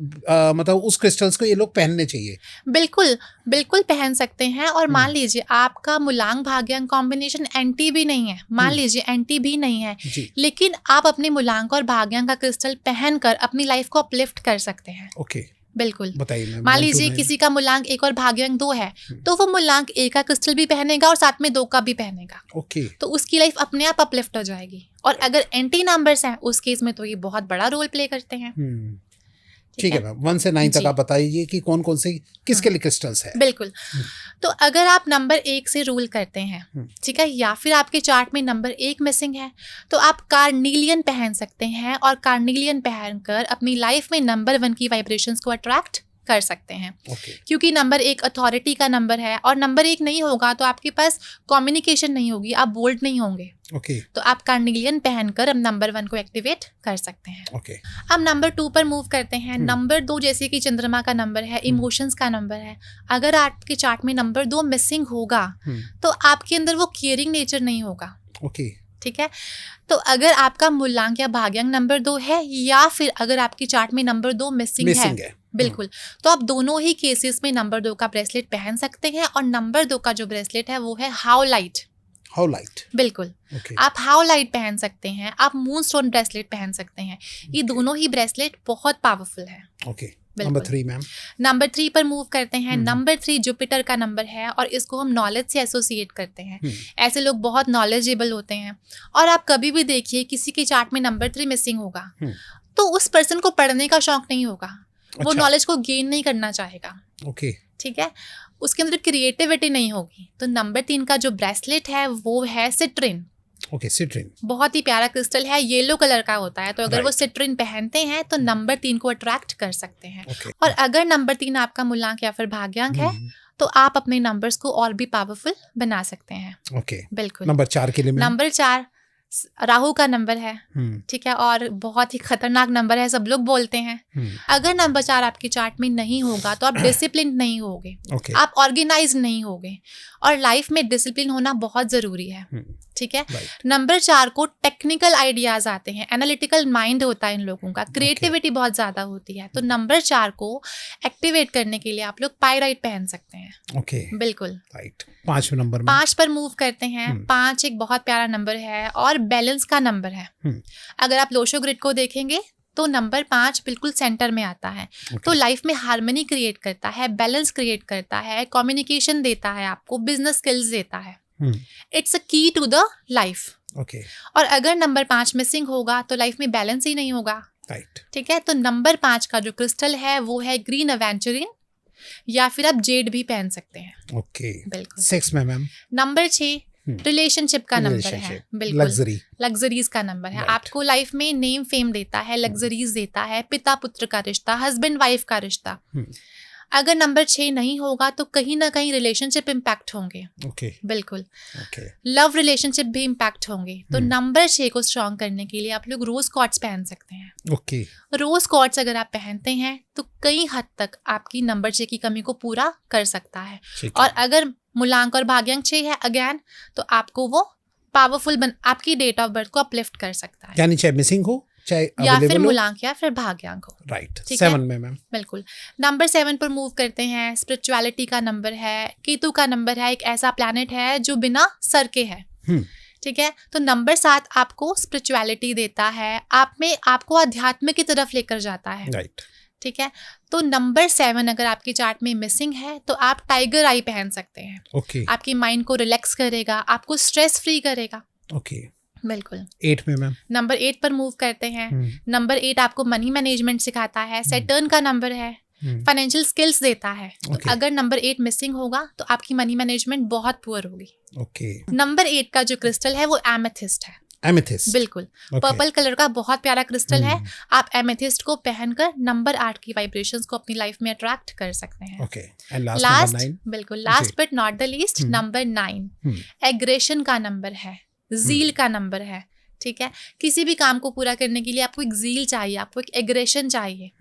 S1: मतलब उस क्रिस्टल्स को ये लोग पहनने चाहिए?
S2: बिल्कुल, बिल्कुल पहन सकते हैं। और मान लीजिए आपका मुलांग भाग्यांग कॉम्बिनेशन एंटी भी नहीं है, मान लीजिए एंटी भी नहीं है,
S1: जी।
S2: लेकिन आप अपने मुलांग और भाग्यांग का क्रिस्टल पहनकर अपनी लाइफ को अपलिफ्ट कर सकते हैं।
S1: ओके,
S2: बिल्कुल।
S1: बताइए मैम।
S2: मान लीजिए किसी का मुलांग 1 और भाग्यांग 2 है, तो वो मुलांग 1 का क्रिस्टल भी पहनेगा और साथ में 2 का भी पहनेगा,
S1: ओके,
S2: तो उसकी लाइफ अपने आप अपलिफ्ट हो जाएगी। और अगर एंटी नंबर्स हैं उस केस में तो ये बहुत बड़ा रोल प्ले करते हैं।
S1: ठीक है मैम। 1 से 9 तक
S2: जी।
S1: आप बताइए कि कौन कौन से किसके लिए क्रिस्टल्स है?
S2: बिल्कुल। तो अगर आप नंबर 1 से रूल करते हैं, ठीक है, या फिर आपके चार्ट में नंबर 1 मिसिंग है, तो आप कार्नीलियन पहन सकते हैं और कार्नीलियन पहनकर अपनी लाइफ में नंबर 1 की वाइब्रेशंस को अट्रैक्ट कर सकते हैं।
S1: ओके,
S2: क्योंकि नंबर 1 अथॉरिटी का नंबर है और नंबर 1 नहीं होगा तो आपके पास कम्युनिकेशन नहीं होगी, आप बोल्ड नहीं होंगे।
S1: ओके,
S2: तो आप कार्नीलियन पहनकर अब नंबर 1 को एक्टिवेट कर सकते हैं।
S1: ओके,
S2: अब नंबर 2 पर मूव करते हैं। नंबर 2 जैसे कि चंद्रमा का नंबर है, इमोशंस का नंबर है। अगर आपके चार्ट में नंबर 2 मिसिंग होगा तो आपके अंदर वो केयरिंग नेचर नहीं होगा।
S1: ओके,
S2: ठीक है। तो अगर आपका मूलांक या भाग्यांक नंबर 2 है या फिर अगर आपकी चार्ट में नंबर 2 मिसिंग है, बिल्कुल, तो आप दोनों ही केसेस में नंबर 2 का ब्रेसलेट पहन सकते हैं। और नंबर 2 का जो ब्रेसलेट है वो है हाउ लाइट।
S1: हाउ लाइट,
S2: बिल्कुल,
S1: ओके,
S2: आप हाउ लाइट पहन सकते हैं, आप मून स्टोन ब्रेसलेट पहन सकते हैं। ये दोनों ही ब्रेसलेट बहुत पावरफुल है।
S1: ओके।
S2: बिल्कुल।
S1: Number 3 ma'am.
S2: नंबर 3 पर मूव करते हैं। नंबर 3 जुपिटर का नंबर है और इसको हम नॉलेज से एसोसिएट करते हैं। ऐसे लोग बहुत नॉलेजेबल होते हैं। और आप कभी भी देखिए किसी के चार्ट में नंबर 3 मिसिंग होगा तो उस पर्सन को पढ़ने का शौक नहीं होगा, वो नॉलेज को गेन नहीं करना चाहेगा।
S1: ओके,
S2: ठीक है, उसके अंदर क्रिएटिविटी नहीं होगी। तो नंबर 3 का जो ब्रेसलेट है वो है सिट्रिन।
S1: ओके, सिट्रिन
S2: बहुत ही प्यारा क्रिस्टल है, येलो कलर का होता है। तो अगर वो सिट्रिन पहनते हैं तो नंबर 3 को अट्रैक्ट कर सकते हैं।
S1: ओके।
S2: और अगर नंबर 3 आपका मूलांक या फिर भाग्यांक है तो आप अपने नंबर्स को और भी पावरफुल बना सकते हैं।
S1: ओके,
S2: बिल्कुल।
S1: नंबर 4 के लिए मैम।
S2: नंबर 4 राहु का नंबर है, ठीक है, और बहुत ही खतरनाक नंबर है, सब लोग बोलते हैं। अगर नंबर 4 आपके चार्ट में नहीं होगा तो आप डिसिप्लिन नहीं होगे,
S1: ओके,
S2: आप ऑर्गेनाइज नहीं होगे। और लाइफ में डिसिप्लिन होना बहुत जरूरी है। ठीक है। नंबर 4 को टेक्निकल आइडियाज आते हैं, एनालिटिकल माइंड होता है इन लोगों का, क्रिएटिविटी बहुत ज्यादा होती है। तो नंबर 4 को एक्टिवेट करने के लिए आप लोग पाइराइट पहन सकते हैं।
S1: ओके,
S2: बिल्कुल।
S1: राइट। 5 नंबर में
S2: 5 पर मूव करते हैं। 5 एक बहुत प्यारा नंबर है और बैलेंस का नंबर है। अगर आप लोशो ग्रिड को देखेंगे तो नंबर 5 बिल्कुल सेंटर में आता है। तो लाइफ में हार्मनी क्रिएट करता है, बैलेंस क्रिएट करता है, कम्युनिकेशन देता है, आपको बिजनेस स्किल्स देता है। इट्स अ की टू द लाइफ।
S1: ओके,
S2: और अगर नंबर 5 मिसिंग होगा तो लाइफ में बैलेंस ही नहीं होगा।
S1: राइट।
S2: ठीक है। तो नंबर 5 का जो क्रिस्टल है वो है ग्रीन एवेंचुरिन, या फिर आप जेड भी पहन सकते हैं।
S1: ओके,
S2: बिल्कुल।
S1: 6 में मैम।
S2: नंबर 6 रिलेशनशिप का नंबर है। बिल्कुल, लग्जरीज का नंबर है। आपको लाइफ में नेम फेम देता है, लग्जरीज देता है, पिता पुत्र का रिश्ता, हस्बैंड वाइफ का रिश्ता। अगर नंबर 6 नहीं होगा तो कहीं ना कहीं रिलेशनशिप इम्पैक्ट होंगे।
S1: ओके,
S2: बिल्कुल।
S1: ओके,
S2: लव रिलेशनशिप भी इम्पैक्ट होंगे। तो नंबर 6 को स्ट्रॉन्ग करने के लिए आप लोग रोज क्वार्ट्स पहन सकते हैं।
S1: ओके,
S2: रोज क्वार्ट्स अगर आप पहनते हैं तो कई हद तक आपकी नंबर 6 की कमी को पूरा कर सकता है। और अगर मूलांक और भाग्यांक 6 है अगेन तो आपको वो पावरफुल आपकी डेट ऑफ बर्थ को अपलिफ्ट कर सकता है,
S1: यानी चाहे मिसिंग हो चाहे
S2: या फिर मूलांक या फिर भाग्यांक हो।
S1: राइट।
S2: 7
S1: में मैम।
S2: बिल्कुल। नंबर 7 पर मूव करते हैं। स्पिरिचुअलिटी का नंबर है, केतु का नंबर है, एक ऐसा प्लैनेट है जो बिना सर के है। ठीक है। तो नंबर 7 आपको स्पिरिचुअलिटी देता है, आपको अध्यात्म की तरफ लेकर जाता है।
S1: राइट।
S2: ठीक है। तो नंबर 7 अगर आपके चार्ट में मिसिंग है तो आप टाइगर आई पहन सकते हैं।
S1: ओके,
S2: आपकी माइंड को रिलैक्स करेगा, आपको स्ट्रेस फ्री करेगा।
S1: ओके,
S2: बिल्कुल।
S1: 8 में मैम।
S2: नंबर 8 पर मूव करते हैं। नंबर 8 आपको मनी मैनेजमेंट सिखाता है, सैटर्न का नंबर है, फाइनेंशियल स्किल्स देता है। तो अगर नंबर 8 मिसिंग होगा तो आपकी मनी मैनेजमेंट बहुत पुअर होगी।
S1: ओके।
S2: नंबर 8 का जो क्रिस्टल है वो एमेथिस्ट है।
S1: एमेथिस्ट,
S2: बिल्कुल। पर्पल कलर का बहुत प्यारा क्रिस्टल है। आप एमेथिस्ट को पहनकर नंबर 8 की वाइब्रेशंस को अपनी लाइफ में अट्रैक्ट कर सकते हैं।
S1: ओके। And
S2: last,
S1: number 9।
S2: बिल्कुल last but not the least, number 9 aggression का नंबर है, जील का नंबर है। ठीक है। किसी भी काम को पूरा करने के लिए आपको एक जील चाहिए, आपको एक एग्रेशन चाहिए।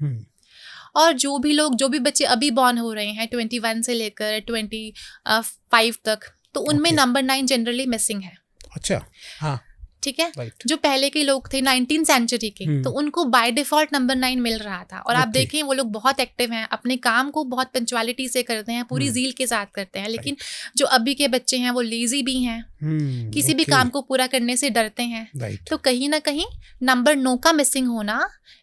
S2: और जो भी बच्चे अभी बॉर्न हो रहे हैं 21 से लेकर 25 तक, तो उनमें नंबर 9 जनरली मिसिंग है।
S1: अच्छा, हाँ।
S2: ठीक है,
S1: Right.
S2: जो पहले के लोग थे 19th सेंचुरी के, तो उनको बाय डिफॉल्ट नंबर 9 मिल रहा था। और आप
S1: Okay.
S2: देखें वो लोग बहुत एक्टिव हैं, अपने काम को बहुत पंचुअलिटी से करते हैं, पूरी ज़ील के साथ करते हैं। लेकिन जो अभी के बच्चे हैं वो लेजी भी हैं, किसी भी काम को पूरा करने से डरते हैं।
S1: राइट।
S2: तो कहीं ना कहीं नंबर 9 का मिसिंग होना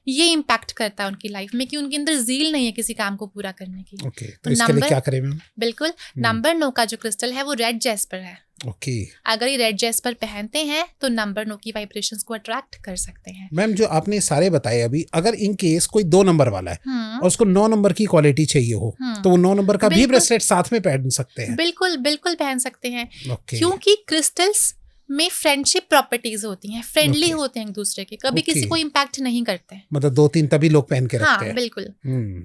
S2: ये इम्पैक्ट करता है उनकी लाइफ में कि उनके अंदर ज़ील नहीं है किसी काम को पूरा करने की।
S1: ओके, तो इसके लिए क्या करें मैम?
S2: बिल्कुल, नंबर 9 का जो क्रिस्टल है वो रेड जेस्पर है।
S1: ओके,
S2: अगर ये रेड जेस्पर पहनते हैं तो नंबर 9 की वाइब्रेशंस को अट्रैक्ट कर सकते हैं।
S1: मैम जो आपने सारे बताए अभी, अगर इन केस कोई 2 नंबर वाला है और उसको 9 नंबर की क्वालिटी चाहिए हो, तो वो 9 नंबर का भी ब्रेसलेट साथ में पहन सकते हैं?
S2: बिल्कुल बिल्कुल पहन सकते हैं।
S1: Okay.
S2: क्योंकि क्रिस्टल्स में फ्रेंडशिप प्रॉपर्टीज होती हैं, फ्रेंडली होते हैं एक दूसरे के, कभी किसी को इम्पैक्ट नहीं करते।
S1: मतलब 2-3 तभी लोग पहन के रखते हैं।
S2: बिल्कुल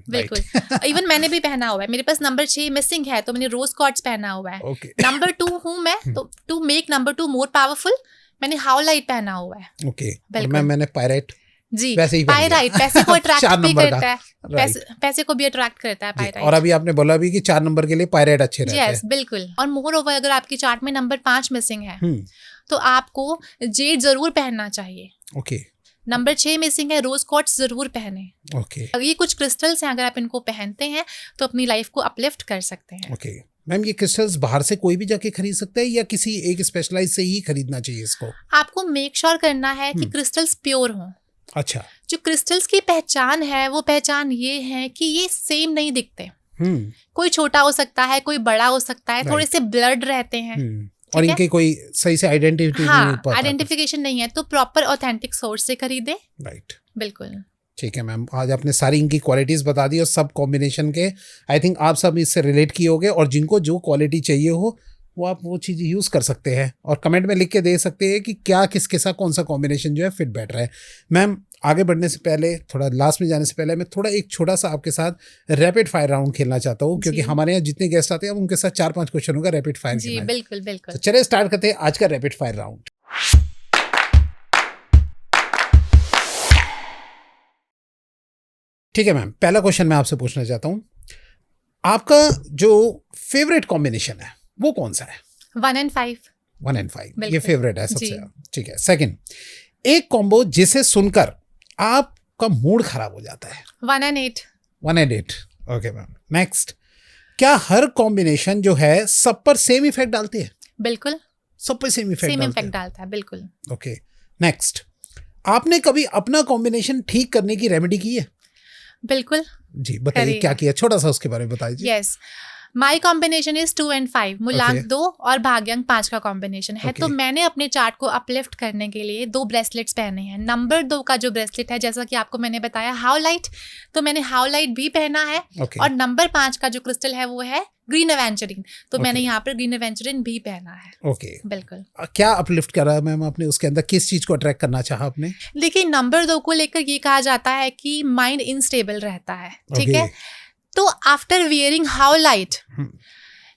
S1: बिल्कुल।
S2: इवन मैंने भी पहना हुआ है, मेरे पास नंबर 6 मिसिंग है तो मैंने रोज क्वार्ट्ज पहना हुआ है। नंबर 2 हूँ मैं, तो to make number 2 more powerful मैंने हाउलाइट पहना हुआ है।
S1: ओके, मैंने पायराइट
S2: जी,
S1: वैसे ही
S2: पायराइट पैसे को अट्रैक्ट भी करता है,
S1: Right.
S2: पैसे को भी अट्रैक्ट करता है पायराइट।
S1: और अभी आपने बोला भी कि 4 नंबर के लिए पायराइट अच्छे रहते हैं।
S2: यस, बिल्कुल। और मोर ओवर अगर आपकी चार्ट में नंबर 5 मिसिंग है तो आपको जेड जरूर पहनना चाहिए।
S1: ओके,
S2: नंबर 6 मिसिंग है, रोज क्वार्ट्ज जरूर पहने।
S1: ओके,
S2: ये कुछ क्रिस्टल्स हैं, अगर आप इनको पहनते हैं तो अपनी लाइफ को अपलिफ्ट कर सकते हैं।
S1: ओके। मैम ये क्रिस्टल्स बाहर से कोई भी जाके खरीद सकता है या किसी एक स्पेशलाइज से ही खरीदना चाहिए इसको?
S2: आपको मेक श्योर करना है कि क्रिस्टल्स प्योर हों।
S1: अच्छा।
S2: जो क्रिस्टल्स की पहचान है वो पहचान ये है कि ये सेम नहीं दिखते। कोई छोटा हो सकता है, कोई बड़ा हो सकता है, थोड़े से ब्लड रहते हैं
S1: और इनके कोई सही से
S2: आइडेंटिफिकेशन नहीं है, तो प्रॉपर ऑथेंटिक सोर्स से खरीदे।
S1: राइट,
S2: बिल्कुल।
S1: ठीक है मैम, आज आपने सारी इनकी क्वालिटीज बता दी और सब कॉम्बिनेशन के आई थिंक आप सब इससे रिलेट किए होगे, और जिनको जो क्वालिटी चाहिए हो वो आप वो चीज़ यूज़ कर सकते हैं और कमेंट में लिख के दे सकते हैं कि क्या किसके साथ कौन सा कॉम्बिनेशन जो है फिट बैठ रहा है। मैम आगे बढ़ने से पहले, थोड़ा लास्ट में जाने से पहले, मैं थोड़ा एक छोटा सा आपके साथ रैपिड फायर राउंड खेलना चाहता हूँ, क्योंकि हमारे यहाँ जितने गेस्ट आते हैं उनके साथ 4-5 क्वेश्चनों का रैपिड फायर
S2: जी, बिल्कुल बिल्कुल।
S1: तो चलिए स्टार्ट करते हैं आज का रैपिड फायर राउंड। ठीक है मैम, पहला क्वेश्चन मैं आपसे पूछना चाहता हूँ, आपका जो फेवरेट कॉम्बिनेशन है वो कौन सा है?
S2: 1 and 5।
S1: 1 and 5 ये फेवरेट है सबसे। ठीक है। सेकंड, एक कॉम्बो जिसे सुनकर आपका मूड खराब हो जाता है?
S2: 1 and 8।
S1: 1 and 8। Okay ma'am. Next, क्या हर कॉम्बिनेशन जो है सब पर सेम इफेक्ट डालती है?
S2: बिल्कुल,
S1: सब पर सेम इफेक्ट
S2: डालता है। बिल्कुल।
S1: ओके। नेक्स्ट, आपने कभी अपना कॉम्बिनेशन ठीक करने की रेमेडी की है?
S2: बिल्कुल
S1: जी, बताइए क्या किया, छोटा सा उसके बारे में बताइए।
S2: Yes, my combination is 2 and 5, मूलांक 2 और भाग्यांक 5 का कॉम्बिनेशन है। तो मैंने अपने चार्ट को अपलिफ्ट करने के लिए 2 ब्रेसलेट्स पहने हैं। नंबर 2 का जो ब्रेसलेट है, जैसा कि आपको मैंने बताया हाउलाइट, तो मैंने हाउलाइट भी पहना है। और नंबर 5 का जो क्रिस्टल है वो है ग्रीन एवेंचुरिन, तो मैंने यहाँ पर ग्रीन एवेंचुरिन भी पहना है।
S1: ओके,
S2: बिल्कुल।
S1: क्या अपलिफ्ट करा मैम आपने उसके अंदर, किस चीज को अट्रैक्ट करना चाहा आपने?
S2: देखिए, नंबर 2 को लेकर ये कहा जाता है कि माइंड इनस्टेबल रहता है। ठीक है, तो आफ्टर वियरिंग हाउलाइट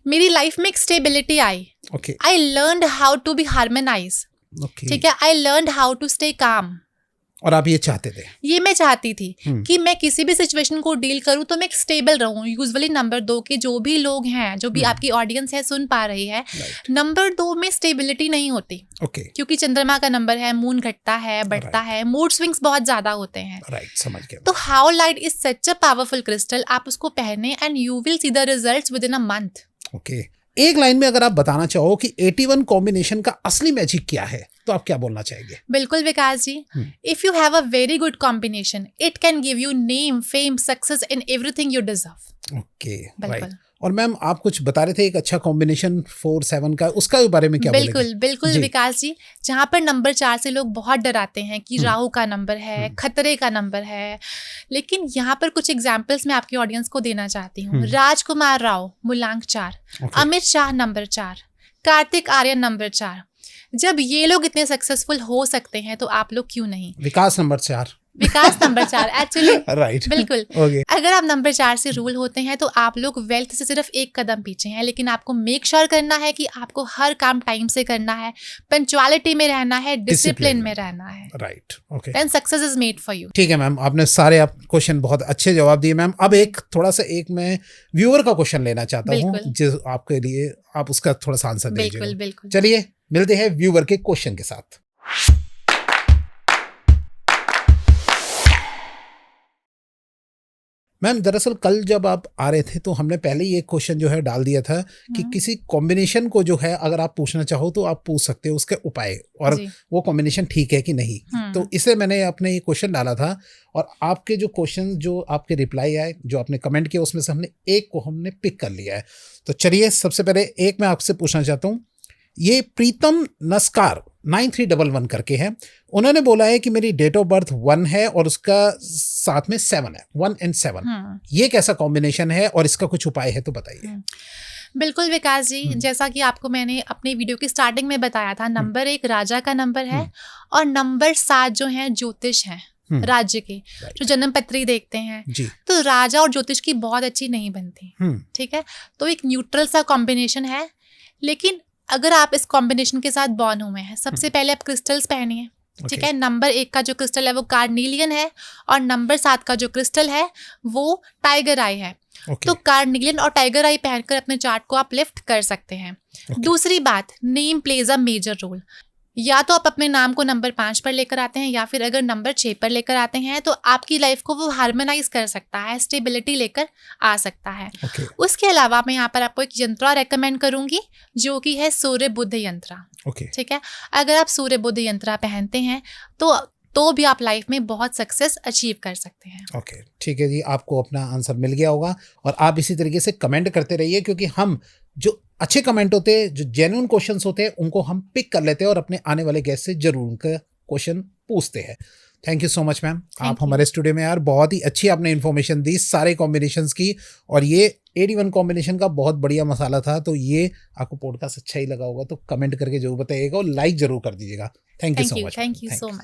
S2: मेरी लाइफ में एक स्टेबिलिटी आई। I learned how to be harmonize. ठीक है, I learned how to stay calm.
S1: और आप ये चाहते थे? ये
S2: मैं चाहती थी कि मैं किसी भी सिचुएशन को डील करूं तो मैं एक स्टेबल रहूं। यूजुअली नंबर 2 के जो भी लोग हैं, जो भी आपकी ऑडियंस है सुन पा रही है, नंबर 2 में स्टेबिलिटी नहीं होती। क्योंकि चंद्रमा का नंबर है, मून घटता है, बढ़ता है, मूड स्विंग्स बहुत ज्यादा होते हैं।
S1: समझ गया।
S2: तो howlite is such a powerful crystal, आप उसको पहने and you will see the results within a month.
S1: Okay, एक लाइन में अगर आप बताना चाहो कि 81 कॉम्बिनेशन का असली मैजिक क्या है, तो आप क्या बोलना चाहेंगे?
S2: बिल्कुल Vikas ji, if you have a very good combination it can give you name, fame, success in everything you deserve.
S1: Okay, right. और मैम आप कुछ बता रहे थे एक अच्छा कॉम्बिनेशन 4-7 का, उसका बारे में क्या बोलेंगे?
S2: बिल्कुल विकास जी, जहाँ पर नंबर 4 से लोग बहुत डराते हैं कि राहु का नंबर है, खतरे का नंबर है, लेकिन यहाँ पर कुछ एग्जाम्पल्स मैं आपकी ऑडियंस को देना चाहती हूँ। राजकुमार राव मूलांक 4, अमित शाह नंबर 4, कार्तिक आर्यन नंबर 4। जब ये लोग इतने सक्सेसफुल हो सकते हैं तो आप लोग क्यों नहीं?
S1: विकास नंबर 4
S2: एक्चुअली
S1: राइट,
S2: बिल्कुल। अगर आप नंबर 4 से रूल होते हैं तो आप लोग वेल्थ से सिर्फ एक कदम पीछे हैं, लेकिन आपको मेक श्योर करना है कि आपको हर काम टाइम से करना है, पंक्चुअलिटी में रहना है, डिसिप्लिन में रहना है।
S1: Right, okay,
S2: then success is made for you.
S1: ठीक है मैम, आपने सारे आप क्वेश्चन बहुत अच्छे जवाब दिए मैम। अब एक थोड़ा सा एक मैं व्यूअर का क्वेश्चन लेना चाहता हूँ, जो आपके लिए आप उसका थोड़ा सा आंसर दीजिए।
S2: बिल्कुल।
S1: चलिए मिलते हैं व्यूअर के क्वेश्चन के साथ। मैम दरअसल कल जब आप आ रहे थे तो हमने पहले ही एक क्वेश्चन जो है डाल दिया था कि किसी कॉम्बिनेशन को जो है अगर आप पूछना चाहो तो आप पूछ सकते हो उसके उपाय और
S2: जी।
S1: वो कॉम्बिनेशन ठीक है कि नहीं। तो इसे मैंने अपने ये क्वेश्चन डाला था और आपके जो क्वेश्चन जो आपके रिप्लाई आए जो आपने कमेंट किया उसमें से हमने एक को हमने पिक कर लिया है। तो चलिए सबसे पहले एक मैं आपसे पूछना चाहता हूँ, ये प्रीतम नस्कार 9311 करके है, उन्होंने बोला है कि मेरी डेट ऑफ बर्थ 1 है और उसका साथ में 7 है, 1 and 7। ये कैसा कॉम्बिनेशन है और इसका कुछ उपाय है तो बताइए।
S2: बिल्कुल विकास जी, जैसा कि आपको मैंने अपनी वीडियो की स्टार्टिंग में बताया था, नंबर 1 राजा का नंबर है और नंबर 7 जो है ज्योतिष है राज्य के, जो जन्म पत्री देखते हैं
S1: जी।
S2: तो राजा और ज्योतिष की बहुत अच्छी नहीं बनती, ठीक है। तो एक न्यूट्रल सा कॉम्बिनेशन है, लेकिन अगर आप इस कॉम्बिनेशन के साथ बॉर्न हुए हैं, सबसे पहले आप क्रिस्टल्स पहनिए, ठीक है। नंबर 1 का जो क्रिस्टल है वो कार्नीलियन है और नंबर 7 का जो क्रिस्टल है वो टाइगर आई है। तो कार्नीलियन और टाइगर आई पहनकर अपने चार्ट को आप लिफ्ट कर सकते हैं। दूसरी बात, name plays a major role. या तो आप अपने नाम को नंबर 5 पर लेकर आते हैं या फिर अगर नंबर 6 पर लेकर आते हैं तो आपकी लाइफ को वो हार्मोनाइज कर सकता है, स्टेबिलिटी लेकर आ सकता है। उसके अलावा मैं यहाँ पर आपको एक यंत्रा रेकमेंड करूंगी जो कि है सूर्य बुध यंत्रा, ठीक है। अगर आप सूर्य बुध यंत्रा पहनते हैं तो भी आप लाइफ में बहुत सक्सेस अचीव कर सकते हैं।
S1: ठीक है जी, आपको अपना आंसर मिल गया होगा और आप इसी तरीके से कमेंट करते रहिए क्योंकि हम जो अच्छे कमेंट होते हैं, जो जेन्युइन क्वेश्चंस होते हैं, उनको हम पिक कर लेते हैं और अपने आने वाले गेस्ट से जरूर उनका क्वेश्चन पूछते हैं। Thank you so much ma'am, आप हमारे स्टूडियो में यार बहुत ही अच्छी आपने इन्फॉर्मेशन दी सारे कॉम्बिनेशंस की और ये 81 कॉम्बिनेशन का बहुत बढ़िया मसाला था। तो ये आपको पॉडकास्ट अच्छा ही लगा होगा तो कमेंट करके जरूर बताइएगा और लाइक जरूर कर दीजिएगा। Thank you so much.
S2: Thank you so much.